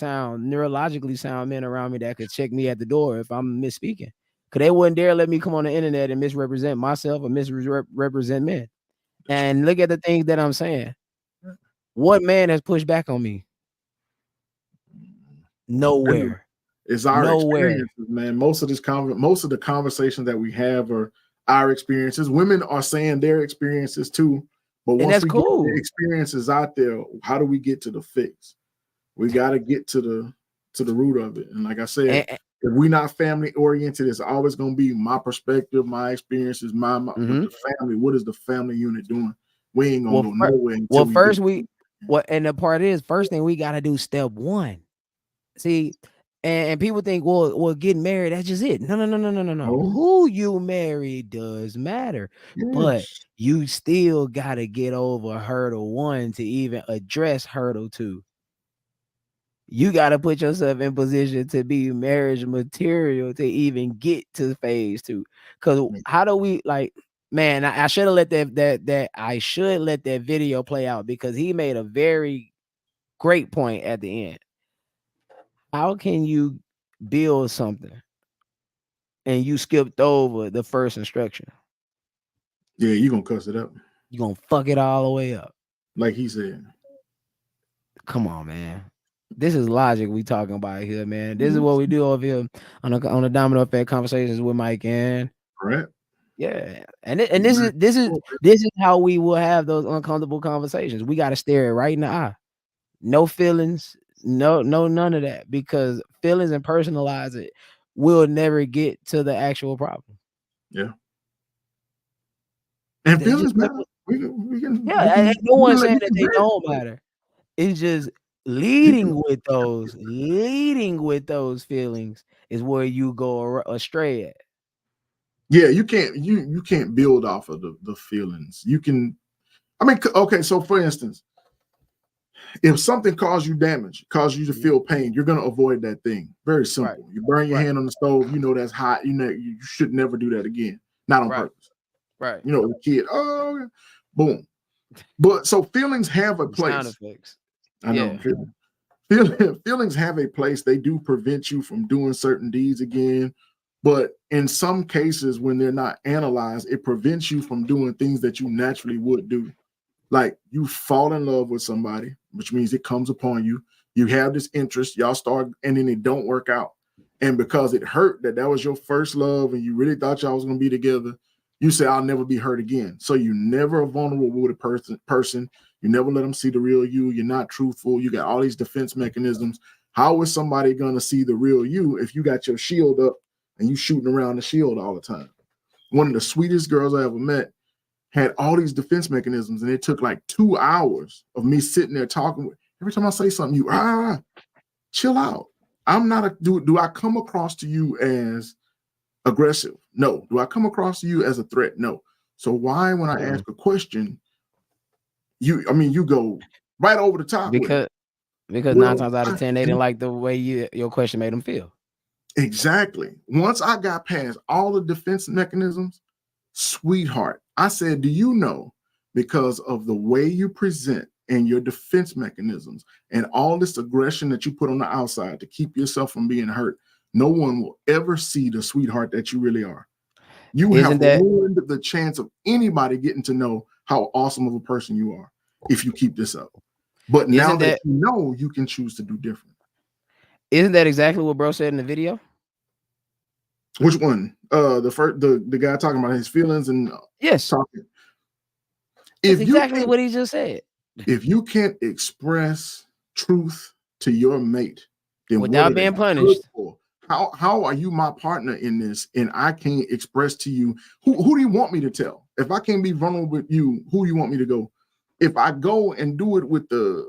sound men around me that could check me at the door if I'm misspeaking. Because they wouldn't dare let me come on the internet and misrepresent myself or misrepresent men. And look at the things that I'm saying. What man has pushed back on me? Nowhere. It's our experiences, man. Most of the conversations that we have are our experiences. Women are saying their experiences too. But once we get the experiences out there, how do we get to the fix? We got to get to the root of it. And like I said, if we're not family oriented, it's always going to be my perspective, my experiences, my the family. What is the family unit doing? We ain't gonna go nowhere. And the part is, first thing we got to do, step one. See, and people think, well, getting married, that's just it. No. Oh. Who you marry does matter, but you still got to get over hurdle 1 to even address hurdle 2. You got to put yourself in position to be marriage material to even get to phase 2. Because how do we man? I should have let I should let that video play out because he made a very great point at the end. How can you build something and you skipped over the first instruction? Yeah, you're gonna cuss it up. You're gonna fuck it all the way up. Like he said. Come on, man. This is logic we talking about here, man. This is what we do over here on the Domino Effect Conversations with Mike and Pratt. Yeah, and this is how we will have those uncomfortable conversations. We got to stare it right in the eye. No feelings, no none of that, because feelings and personalize it will never get to the actual problem. Yeah. And feelings matter. We can no one's saying that they don't matter. It's just leading with those feelings is where you go astray at. Yeah, you can't build off of the feelings. You can, I mean, okay, so for instance, if something caused you damage, caused you to feel pain, you're going to avoid that thing. Very simple. Right. You burn your hand on the stove, you know that's hot. You know you should never do that again. Not on purpose. Right. You know, the kid, boom. But so feelings have a place. Sound effects. I know. Feelings have a place. They do prevent you from doing certain deeds again. But in some cases, when they're not analyzed, it prevents you from doing things that you naturally would do. Like you fall in love with somebody, which means it comes upon you. You have this interest, y'all start, and then it don't work out. And because it hurt that was your first love and you really thought y'all was going to be together, you say, I'll never be hurt again. So you never are vulnerable with a person. You never let them see the real you. You're not truthful. You got all these defense mechanisms. How is somebody going to see the real you if you got your shield up and you shooting around the shield all the time? One of the sweetest girls I ever met had all these defense mechanisms, and it took like 2 hours of me sitting there talking with. Every time I say something, you chill out. I'm not do I come across to you as aggressive? No. Do I come across to you as a threat? No. So why, when I ask a question, you go right over the top with it? Because Well, 9 times out of 10, they didn't like the way your question made them feel. Exactly. Once I got past all the defense mechanisms, sweetheart, I said, do you know, because of the way you present and your defense mechanisms and all this aggression that you put on the outside to keep yourself from being hurt, no one will ever see the sweetheart that you really are. You have ruined the chance of anybody getting to know how awesome of a person you are if you keep this up. But now that you know, you can choose to do different. Isn't that exactly what bro said in the video? Which one? The guy talking about his feelings and yes, talking. That's exactly what he just said. If you can't express truth to your mate, then without being punished, how are you my partner in this? And I can't express to you who do you want me to tell? If I can't be vulnerable with you, who do you want me to go? If I go and do it with the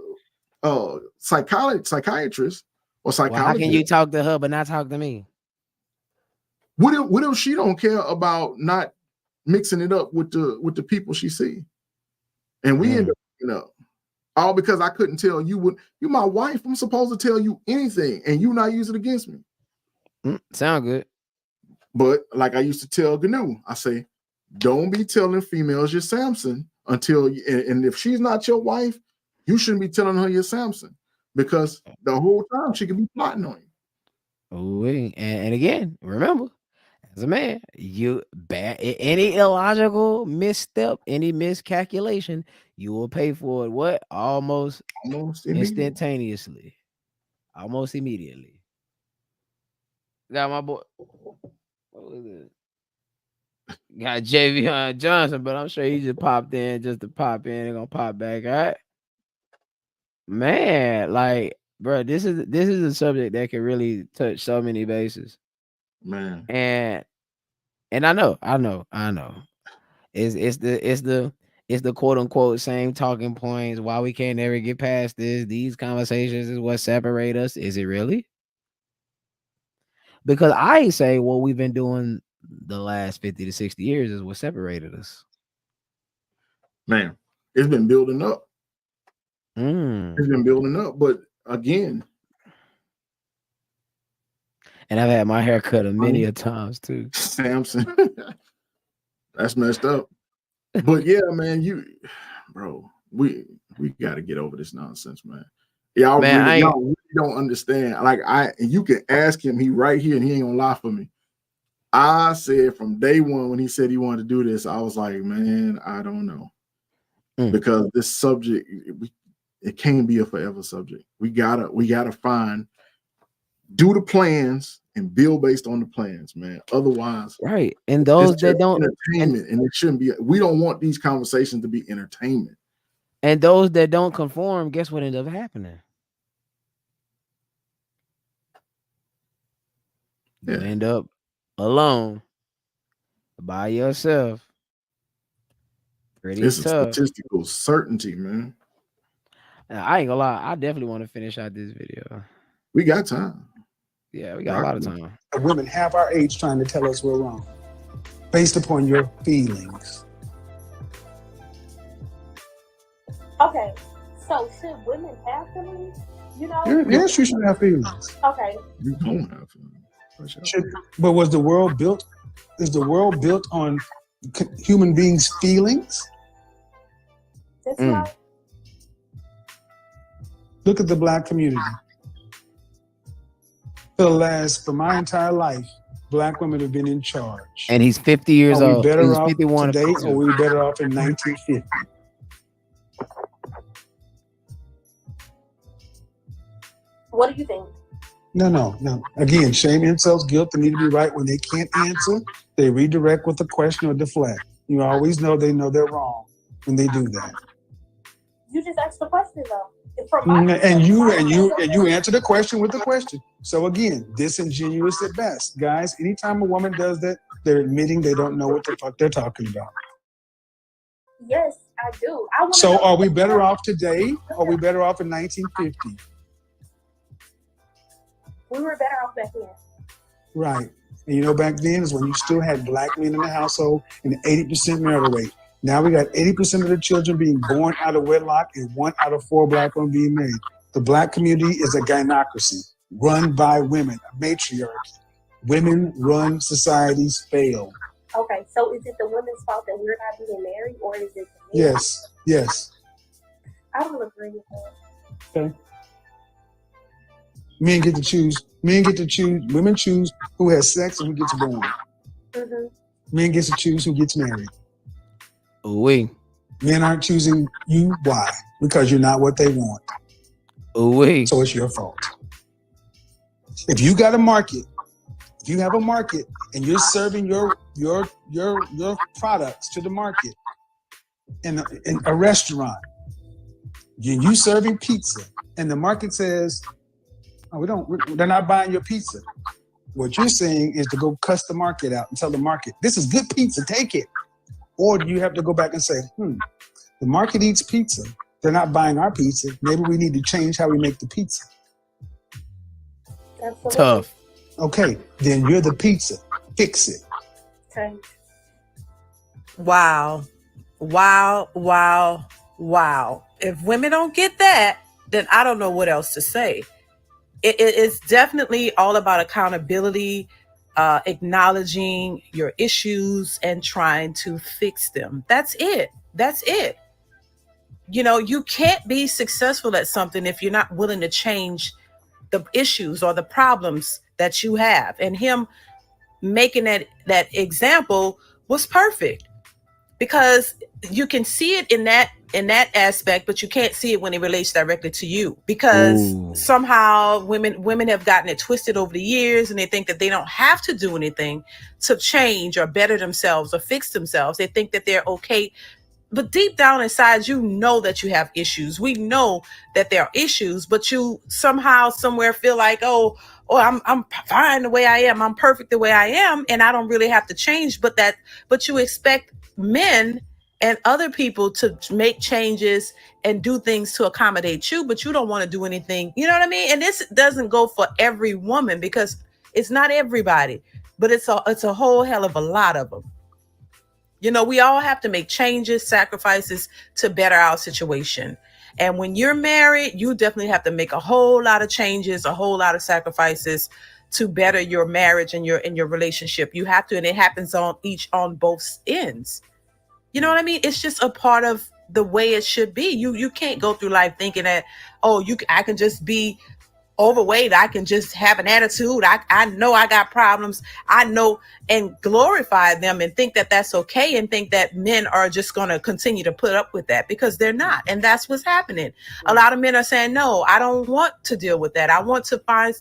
psychiatrist or psychologist, how can you talk to her but not talk to me? What if she don't care about not mixing it up with the people she see, and we end up mixing up all because I couldn't tell you you're my wife. I'm supposed to tell you anything, and you not use it against me. Sound good, but like I used to tell GNU, I say, don't be telling females you're Samson until and if she's not your wife, you shouldn't be telling her you're Samson because the whole time she could be plotting on you. Oh, and again, remember. As a man, any illogical misstep, any miscalculation, you will pay for it. What? Almost instantaneously, almost immediately. Got my boy. What was it? Got Javion Johnson, but I'm sure he just popped in just to pop in and gonna pop back. All right, man. Like, bro, this is a subject that can really touch so many bases, man. And I know. It's the quote unquote same talking points. Why we can't ever get past this? These conversations is what separate us. Is it really? Because I say what we've been doing the last 50 to 60 years is what separated us. Man, it's been building up. It's been building up, but again. And I've had my hair cut many a times too. Samson. That's messed up. But yeah, man, we got to get over this nonsense, man. Y'all really don't understand. Like you can ask him, he right here and he ain't gonna lie for me. I said from day one when he said he wanted to do this, I was like, man, I don't know. Because this subject, it can't be a forever subject. We gotta do the plans and build based on the plans, man. Otherwise, right. And those that don't entertainment, and it shouldn't be. We don't want these conversations to be entertainment. And those that don't conform, guess what ends up happening? You end up alone by yourself. It's a statistical certainty, man. I ain't gonna lie. I definitely want to finish out this video. We got time. Yeah, we got a lot of time. Women half our age trying to tell us we're wrong based upon your feelings. Okay, so should women have feelings? You know? Yes, you should have feelings. Okay. You don't have feelings. But was the world built? Is the world built on human beings' feelings? That's right. Look at the Black community. For my entire life, Black women have been in charge. And he's 50 years old. Are we better off 51 today, or were we better off in 1950? What do you think? No. Again, shame, insults, guilt, they need to be right. When they can't answer, they redirect with a question or deflect. You always know they know they're wrong when they do that. You just asked the question though. And you answer the question with the question. So again, disingenuous at best. Guys, anytime a woman does that, they're admitting they don't know what the fuck they're talking about. Yes, I do. So are we better off today, or are we better off in 1950? We were better off back then. Right. And you know, back then is when you still had black men in the household and an 80% marital rate. Now we got 80% of the children being born out of wedlock and 1 out of 4 black women being married. The black community is a gynocracy run by women, a matriarchy. Women run societies fail. Okay, so is it the women's fault that we're not being married, or is it the men? Yes. I don't agree with that. Okay. Men get to choose. Women choose who has sex and who gets born. Mm-hmm. Men get to choose who gets married. Ooh-wee. Men aren't choosing you. Why? Because you're not what they want. Ooh-wee. So it's your fault. If you got a market, if you have a market and you're serving your products to the market in a restaurant, and you serving pizza, and the market says, "Oh, they're not buying your pizza." What you're saying is to go cuss the market out and tell the market, "This is good pizza, take it." Or do you have to go back and say, the market eats pizza. They're not buying our pizza. Maybe we need to change how we make the pizza. Absolutely. Tough. Okay, then you're the pizza. Fix it. Okay. Wow. If women don't get that, then I don't know what else to say. It's definitely all about accountability, acknowledging your issues and trying to fix them. That's it. You know, you can't be successful at something if you're not willing to change the issues or the problems that you have. And him making that example was perfect, because you can see it in that aspect, but you can't see it when it relates directly to you, because somehow women have gotten it twisted over the years, and they think that they don't have to do anything to change or better themselves or fix themselves. They think that they're okay. But deep down inside, you know that you have issues. We know that there are issues, but you somehow, somewhere feel like, oh, I'm fine the way I am. I'm perfect the way I am, and I don't really have to change. But you expect men and other people to make changes and do things to accommodate you, but you don't want to do anything. You know what I mean? And this doesn't go for every woman, because it's not everybody, but it's a whole hell of a lot of them. You know, we all have to make changes, sacrifices to better our situation. And when you're married, you definitely have to make a whole lot of changes, a whole lot of sacrifices to better your marriage and your relationship. You have to, and it happens on both ends. You know what I mean? It's just a part of the way it should be. You can't go through life thinking that, I can just be overweight, I can just have an attitude, I know I got problems, I know, and glorify them and think that that's okay, and think that men are just going to continue to put up with that, because they're not. And that's what's happening. A lot of men are saying, no, I don't want to deal with that. I want to find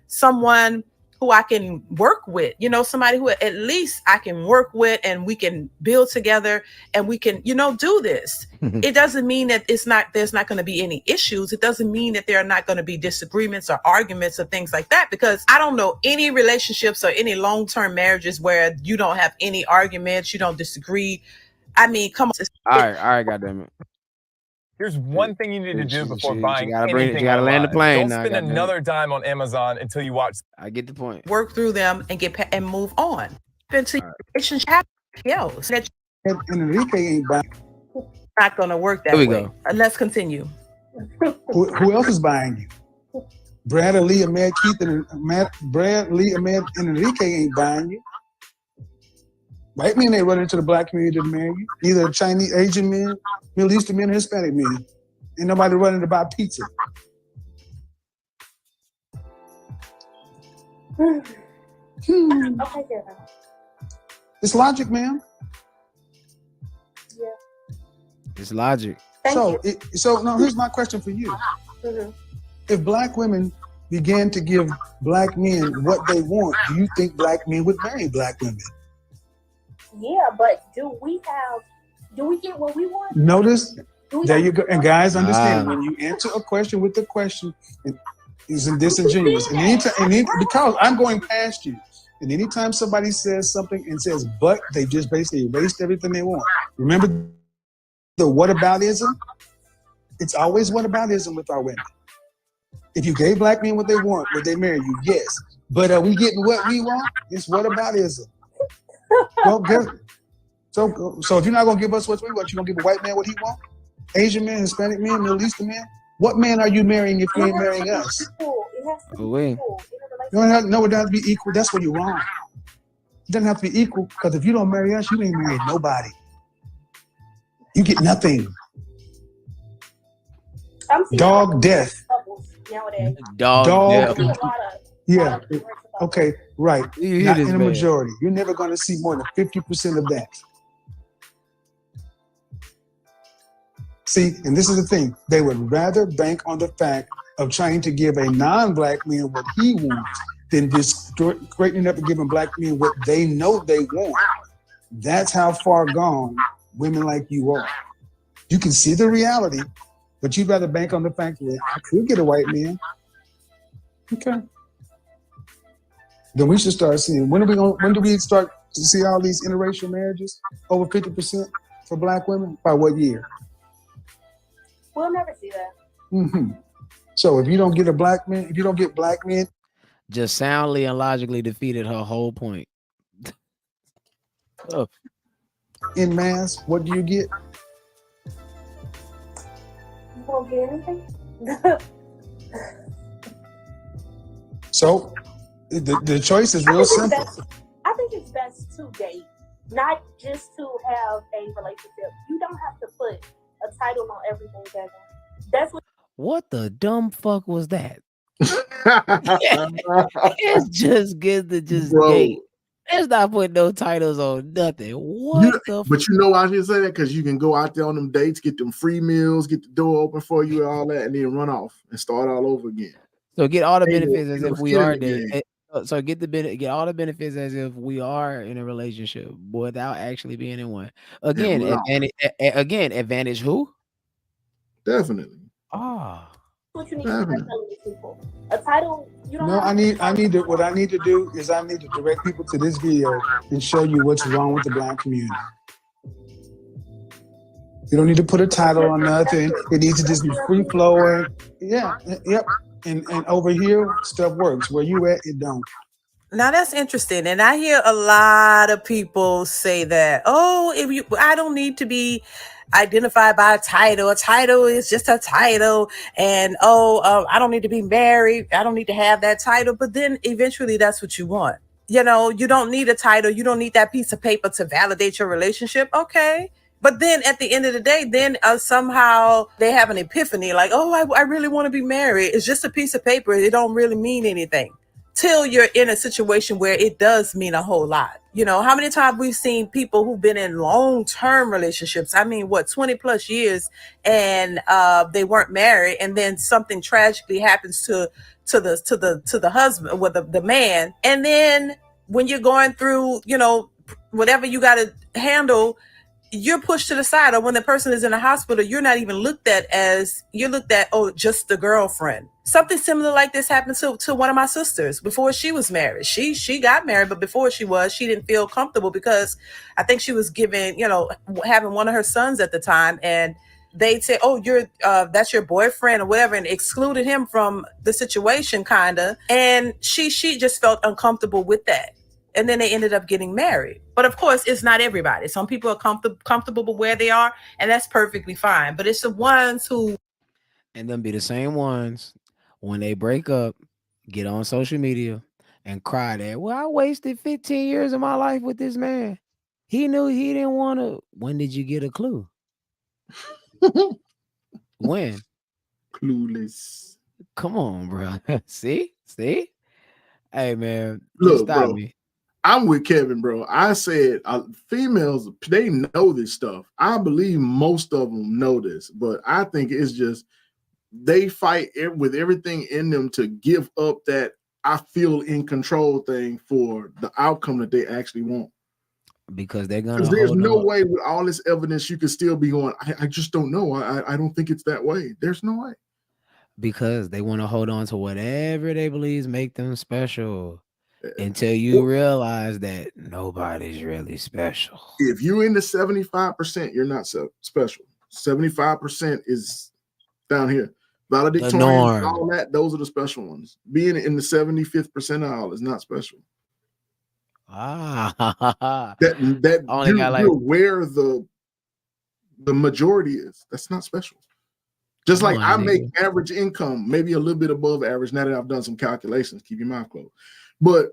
someone who I can work with, somebody who at least I can work with, and we can build together, and we can, do this. It doesn't mean that there's not going to be any issues. It doesn't mean that there are not going to be disagreements or arguments or things like that, because I don't know any relationships or any long-term marriages where you don't have any arguments, you don't disagree. I mean, come on. All right, goddamn it. Here's one thing you need to do before buying you gotta anything you gotta land the online. plane. Don't spend another dime on Amazon until you watch. I get the point. Work through them and move on. Into relationship else. And Enrique ain't buying. Not going to work that way. Go. Let's continue. Who else is buying you? Brad, Lee, Ahmed, Keith, and Brad, Lee, Ahmed, and Enrique ain't buying you. White men ain't running to the black community to marry you. Neither Chinese, Asian men, Middle Eastern men, or Hispanic men. Ain't nobody running to buy pizza. Okay, Kevin. It's logic, ma'am. Yeah. It's logic. So now here's my question for you. Mm-hmm. If black women began to give black men what they want, do you think black men would marry black women? Yeah, but do we get what we want? Notice, there you go. And guys, understand, when you answer a question with the question, it's disingenuous. Because I'm going past you. And anytime somebody says something and says, but, they just basically erased everything they want. Remember the whataboutism? It's always whataboutism with our women. If you gave black men what they want, would they marry you? Yes. But we getting what we want. It's whataboutism. Well, so if you're not gonna give us what we want, you're gonna give a white man what he wants? Asian man, Hispanic man, Middle Eastern man? What man are you marrying if you ain't marrying us? It has to be Wait. equal. You don't have, no, it doesn't have to be equal. That's where you're wrong. It doesn't have to be equal because if you don't marry us, you ain't married nobody. You get nothing. I'm seeing Dog death. couples nowadays. Dog. I'm seeing a lot of Yeah. Okay. Right. You hear Not this, in a man. majority. You're never going to see more than 50% of that. See, and this is the thing. They would rather bank on the fact of trying to give a non-black man what he wants than just straightening up and giving black men what they know they want. That's how far gone women like you are. You can see the reality, but you'd rather bank on the fact that I could get a white man. Okay. Then we should start seeing, when do we start to see all these interracial marriages? Over 50% for black women? By what year? We'll never see that. Mm-hmm. So if you don't get a black man, if you don't get black men, just soundly and logically defeated her whole point. Oh. In mass, what do you get? You won't get anything? So the choice is real simple. I think it's best to date, not just to have a relationship. You don't have to put a title on everything, Kevin. That's what the dumb fuck was that? It's just good to just date. It's not putting no titles on nothing. But you know why I should say that? Because you can go out there on them dates, get them free meals, get the door open for you and all that, and then run off and start all over again. So get all the benefits as if we are dating. So get all the benefits as if we are in a relationship without actually being in one. Again, advantage who? Definitely. what you need to start telling these people. A title, you don't No, have what I need to do is I need to direct people to this video and show you what's wrong with the black community. You don't need to put a title on nothing. It needs to just be free flowing. Yeah, yep. And over here, stuff works. Where you at, it don't. Now that's interesting, and I hear a lot of people say that. Oh, I don't need to be identified by a title. A title is just a title, and I don't need to be married. I don't need to have that title. But then eventually, that's what you want. You know, you don't need a title. You don't need that piece of paper to validate your relationship. Okay. But then at the end of the day, then somehow they have an epiphany like, oh, I really want to be married. It's just a piece of paper. It don't really mean anything till you're in a situation where it does mean a whole lot. You know, how many times we've seen people who've been in long-term relationships, 20 plus years, and they weren't married. And then something tragically happens to the husband or the man. And then when you're going through, whatever you got to handle, you're pushed to the side, or when the person is in a hospital, you're not even looked at as, you're looked at, just the girlfriend. Something similar like this happened to one of my sisters before she was married. She got married, but before she didn't feel comfortable because I think she was having one of her sons at the time, and they'd say, that's your boyfriend or whatever, and excluded him from the situation kinda. And she just felt uncomfortable with that. And then they ended up getting married. But of course, it's not everybody. Some people are comfortable with where they are, and that's perfectly fine. But it's the ones who... And them be the same ones, when they break up, get on social media and cry that, well, I wasted 15 years of my life with this man. He knew he didn't want to. When did you get a clue? When? Clueless. Come on, bro. See? Hey, man. Look, stop bro. Me. I'm with Kevin, bro. I said females, they know this stuff. I believe most of them know this, but I think it's just they fight with everything in them to give up that I feel in control thing for the outcome that they actually want. Because they're gonna. Because there's no way with all this evidence you could still be going, I just don't know. I don't think it's that way. There's no way. Because they want to hold on to whatever they believe make them special. Until you realize that nobody's really special. If you're in the 75%, you're not so special. 75% is down here. valedictorian, all that, those are the special ones. Being in the 75th percentile is not special. That only got like you're where the majority is. That's not special. Just like I make average income, maybe a little bit above average. Now that I've done some calculations, keep your mouth closed. But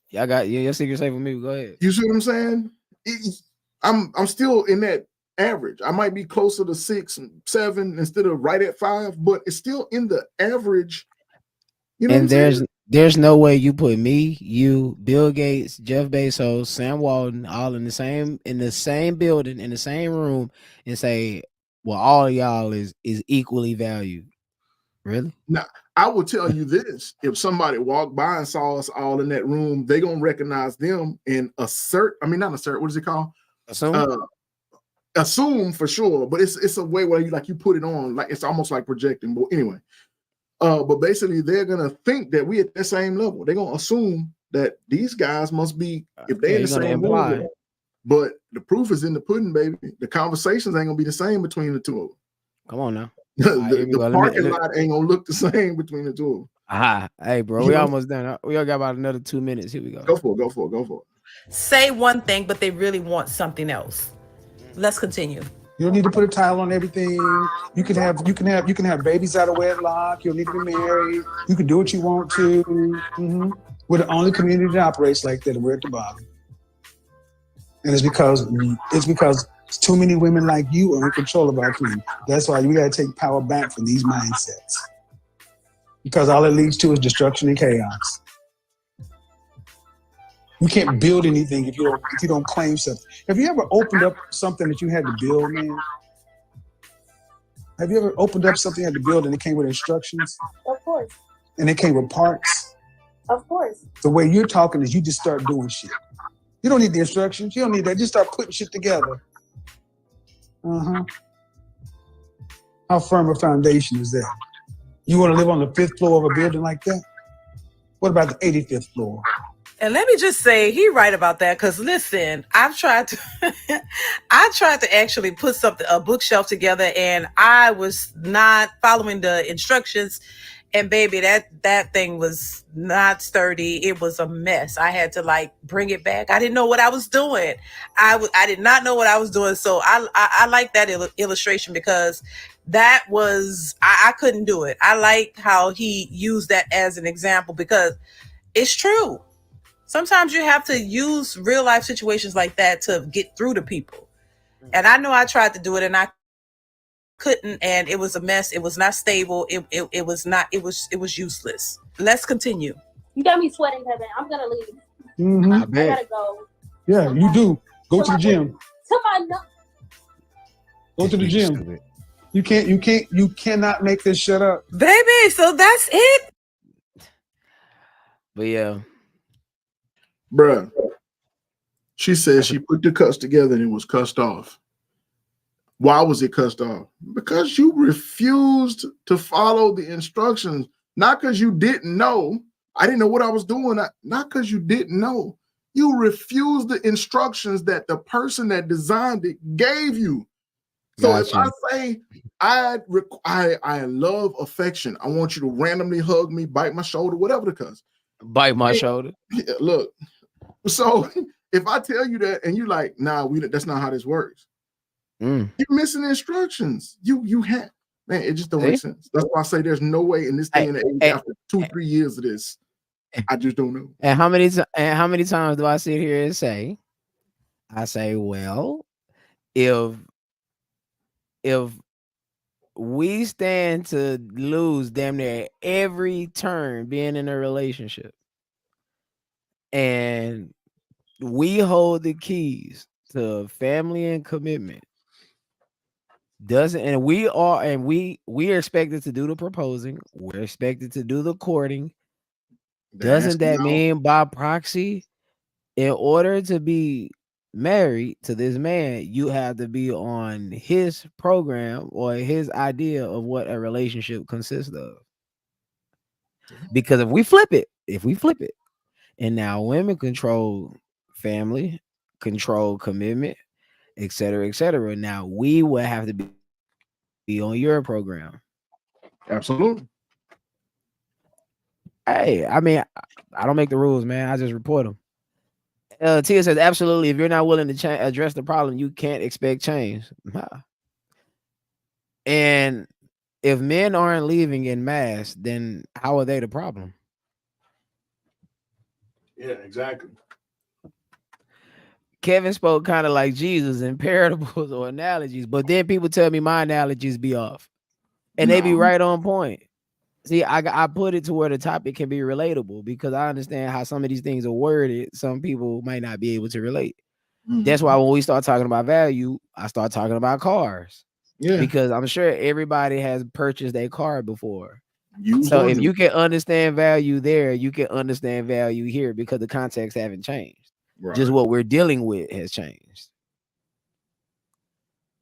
y'all got your secret safe with me. Go ahead. You see what I'm saying? I'm still in that average. I might be closer to 6, 7 instead of right at 5, but it's still in the average. You know, and there's no way you put me, you, Bill Gates, Jeff Bezos, Sam Walton, all in the same building, in the same room, and say, well, all of y'all is equally valued. Really? Now, I will tell you this: if somebody walked by and saw us all in that room, they're gonna recognize them and assert. I mean, not assert. What is it called? Assume for sure. But it's a way where you put it on, like it's almost like projecting. But anyway, but basically they're gonna think that we at the same level. They're gonna assume that these guys must be if they're in the same room. But the proof is in the pudding, baby. The conversations ain't gonna be the same between the two of them. Come on now. the parking lot ain't gonna look the same between the two of them. Hey, bro, we almost done. We all got about another 2 minutes. Here we go. Go for it. Say one thing, but they really want something else. Let's continue. You don't need to put a title on everything. You can have babies out of wedlock. You don't need to be married. You can do what you want to. Mm-hmm. We're the only community that operates like that, and we're at the bottom. And it's because too many women like you are in control of our community. That's why we got to take power back from these mindsets. Because all it leads to is destruction and chaos. You can't build anything if you don't claim something. Have you ever opened up something that you had to build, man? Have you ever opened up something you had to build and it came with instructions? Of course. And it came with parts? Of course. The way you're talking is you just start doing shit. You don't need the instructions. You don't need that. Just start putting shit together. How firm a foundation is that? You want to live on the 5th floor of a building like that? What about the 85th floor? And let me just say, he right about that. Because listen, I tried to actually put a bookshelf together, and I was not following the instructions. And baby, that thing was not sturdy. It was a mess. I had to bring it back. I didn't know what I was doing. I did not know what I was doing. So I like that illustration because that was, I couldn't do it. I like how he used that as an example because it's true. Sometimes you have to use real life situations like that to get through to people. And I know I tried to do it and I couldn't, and it was a mess. It was not stable. It was useless. Let's continue. You got me sweating, Kevin. I'm gonna leave. Mm-hmm. I gotta go. Yeah, you do. Go to the gym. Go to the gym. You cannot make this shut up. Baby, so that's it. But yeah. Bruh. She said she put the cuts together and it was cussed off. Why was it cussed off? Because you refused to follow the instructions. Not because you didn't know. I didn't know what I was doing. Not because you didn't know. You refused the instructions that the person that designed it gave you. So if I say I love affection, I want you to randomly hug me, bite my shoulder, whatever the cuz. Bite my shoulder. Yeah, look. So if I tell you that and you like, nah, that's not how this works. You're missing the instructions. You have, man, it just don't make sense. That's why I say there's no way in this day and age after 2-3 years of this. I just don't know. And how many times do I sit here and say, well, if we stand to lose damn near every turn being in a relationship, and we hold the keys to family and commitment, we are expected to do the proposing, we're expected to do the courting. Doesn't that mean by proxy, in order to be married to this man, you have to be on his program or his idea of what a relationship consists of? Because if we flip it, and now women control family, control commitment, etc., now we will have to be on your program. Absolutely. Hey, I mean, I don't make the rules, man. I just report them. Tia says, absolutely. If you're not willing to address the problem, you can't expect change. Nah. And if men aren't leaving in mass, then how are they the problem? Yeah, exactly. Kevin spoke kind of like Jesus in parables or analogies, but then people tell me my analogies be off, and they be right on point. See, I put it to where the topic can be relatable because I understand how some of these things are worded. Some people might not be able to relate. That's why when we start talking about value, I start talking about cars. Yeah, because I'm sure everybody has purchased a car before. Used So or if new. you can understand value there, you can understand value here because the context haven't changed. Right. Just what we're dealing with has changed.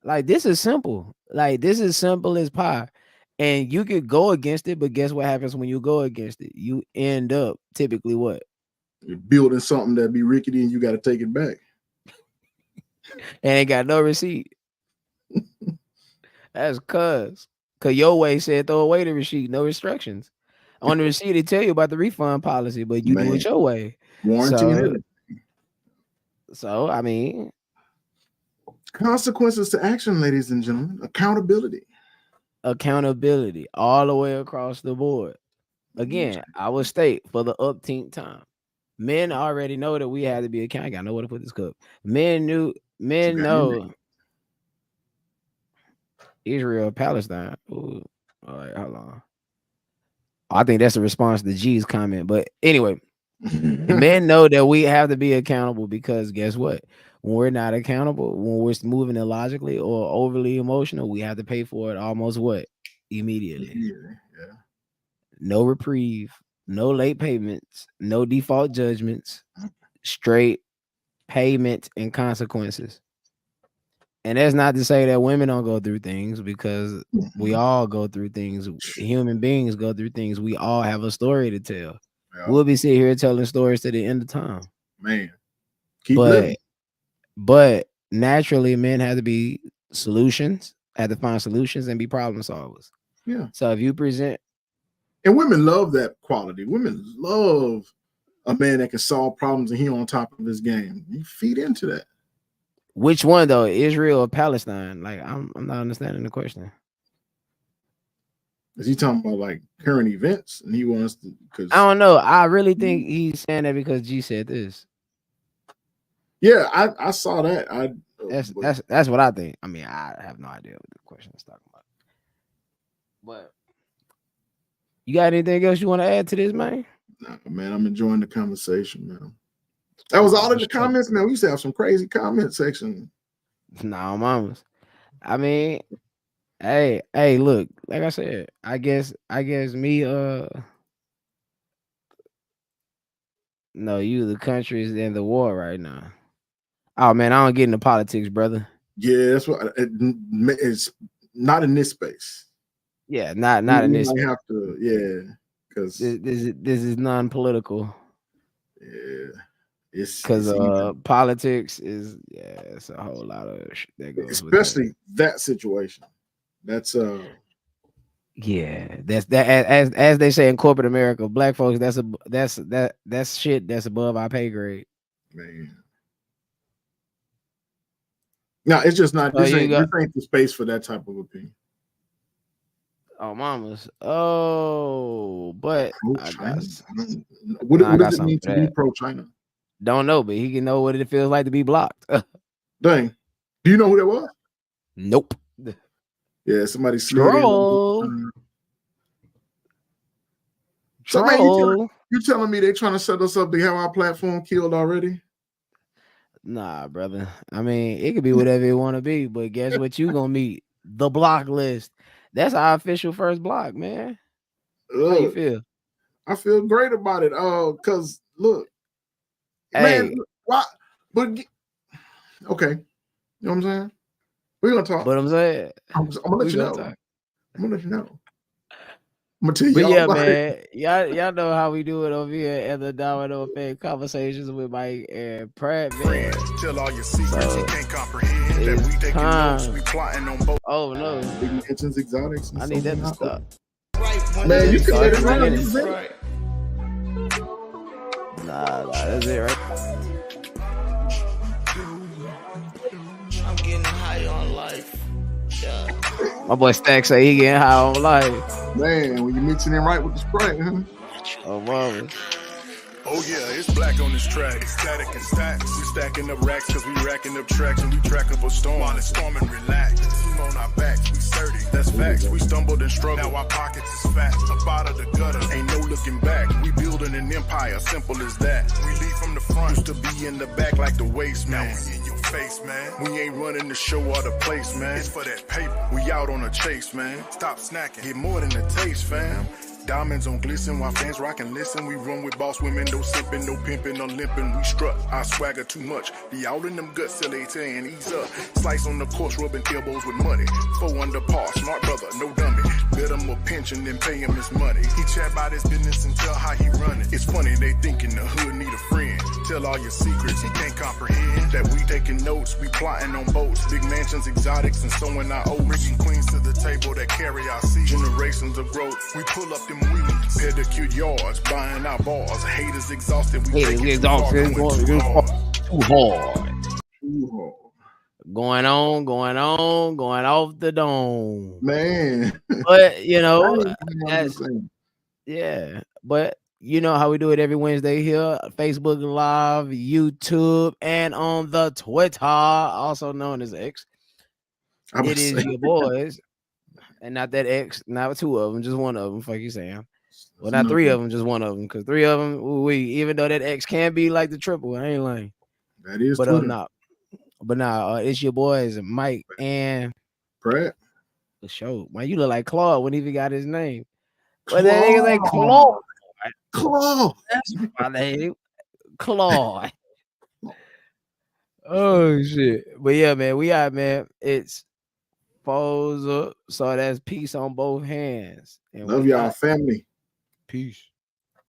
Like this is simple. Like this is simple as pie. And you could go against it, but guess what happens when you go against it? You end up typically what? You're building something that be rickety and you got to take it back. And ain't got no receipt. That's cuz your way said throw away the receipt, no instructions. On the receipt, they tell you about the refund policy, but you do it your way. Warranty. So I mean, consequences to action, ladies and gentlemen. Accountability all the way across the board. Again, I will state for the upteenth time. Men already know that we have to be accountable. I gotta know where to put this cup. Men know Israel, Palestine. Ooh. All right, hold on. I think that's a response to G's comment. But anyway, men know that we have to be accountable because guess what? When we're not accountable, when we're moving illogically or overly emotional, we have to pay for it almost what? Immediately. Yeah. No reprieve, no late payments, no default judgments, straight payment and consequences. And that's not to say that women don't go through things because we all go through things. Human beings go through things. We all have a story to tell. Yeah. We'll be sitting here telling stories to the end of time. Man, keep living. But naturally, men have to be solutions, have to find solutions and be problem solvers. Yeah. So if you present. And women love that quality. Women love a man that can solve problems and he on top of his game. You feed into that. Which one though, Israel or Palestine? Like I'm not understanding the question. Is he talking about like current events and he wants to? Because I don't know. I really think he's saying that because G said this. Yeah, I saw that. That's what I think. I mean, I have no idea what the question is talking about. But you got anything else you want to add to this, man? Nah, man, I'm enjoying the conversation, man. That was all in the comments, man. We used to have some crazy comment section. No, mamas. I mean, hey, look, like I said, I guess me, no, you the country's in the war right now. Oh man, I don't get into politics, brother. Yeah, that's what it's not in this space. Yeah, not in this. I have to, yeah, because this is non-political. Yeah. It's politics is it's a whole lot of shit that goes especially with that situation. That's yeah, that's that as they say in corporate America, black folks, that's shit that's above our pay grade. Man. No, it's just not this ain't the space for that type of opinion. Oh, mamas. Oh, but what does it mean to be pro-China? Don't know, but he can know what it feels like to be blocked. Dang. Do you know who that was? Nope. Yeah, somebody Troll. So man, you telling me they're trying to set us up to have our platform killed already? Nah, brother. I mean, it could be whatever it want to be, but guess what you gonna meet? The block list. That's our official first block, man. How you feel? I feel great about it. Because look, man, why? But okay, you know what I'm saying? We're gonna talk. But I'm saying, I'm gonna let you know. I'm gonna let you know. I'm gonna tell you. But yeah, man, y'all know how we do it over here at the Domino Effect Conversations with Mike and Pratt, man. Tell all your secrets you can't comprehend. That we taking notes, we plotting on both. Oh no, Intentions, exotics. I need that to stop. Man, you can let it run. Minutes. Nah, that's it, right? I'm getting high on life. Yeah. My boy Stack say he getting high on life. Man, when you mixing it right with the Sprite, huh? Oh, mama. Oh yeah, it's black on this track. It's static and stacks. We stacking up racks cause we racking up tracks and we track up a storm. While it's storming, relax. Team on our backs, we sturdy. That's facts. We stumbled and struggled. Now our pockets is fat. Up out of the gutter, ain't no looking back. We building an empire, simple as that. We lead from the front, used to be in the back like the waste man. Now we in your face, man. We ain't running the show or the place, man. It's for that paper. We out on a chase, man. Stop snacking. Get more than a taste, fam. Diamonds on glisten while fans rock and listen. We run with boss women, no sipping, no pimping, no limping. We strut, I swagger too much. Be all in them guts till they and ease up. Slice on the course, rubbing elbows with money. 4 under par, smart brother, no dummy. Bet him a pension, then pay him his money. He chat about his business and tell how he run it. It's funny, they thinking the hood need a friend. Tell all your secrets, he can't comprehend. That we taking notes, we plotting on boats. Big mansions, exotics, and sowing our oats. Bringing queens to the table that carry our seeds. Generations of growth, we pull up them weeds. Pedicure yards, buying our bars. Haters exhausted, we take it too far, going too hard. Too hard. Going off the dome. Man. But, you know, yeah. But, you know how we do it every Wednesday here. Facebook Live, YouTube, and on the Twitter, also known as X. It is your boys. And not that X, not 2 of them, just 1 of them. Fuck you saying. Well, not 3 of them, just 1 of them. Because 3 of them, even though that X can be like the triple, I ain't lying. That is but Twitter. It's your boys, Mike and Pratt. The show. Man, you look like Claude when he even got his name. But that nigga like Claude. Claude. That's my name. Claude. Oh shit. But yeah, man, we out, man. It's foes up. So that's peace on both hands. And love y'all, family. Peace.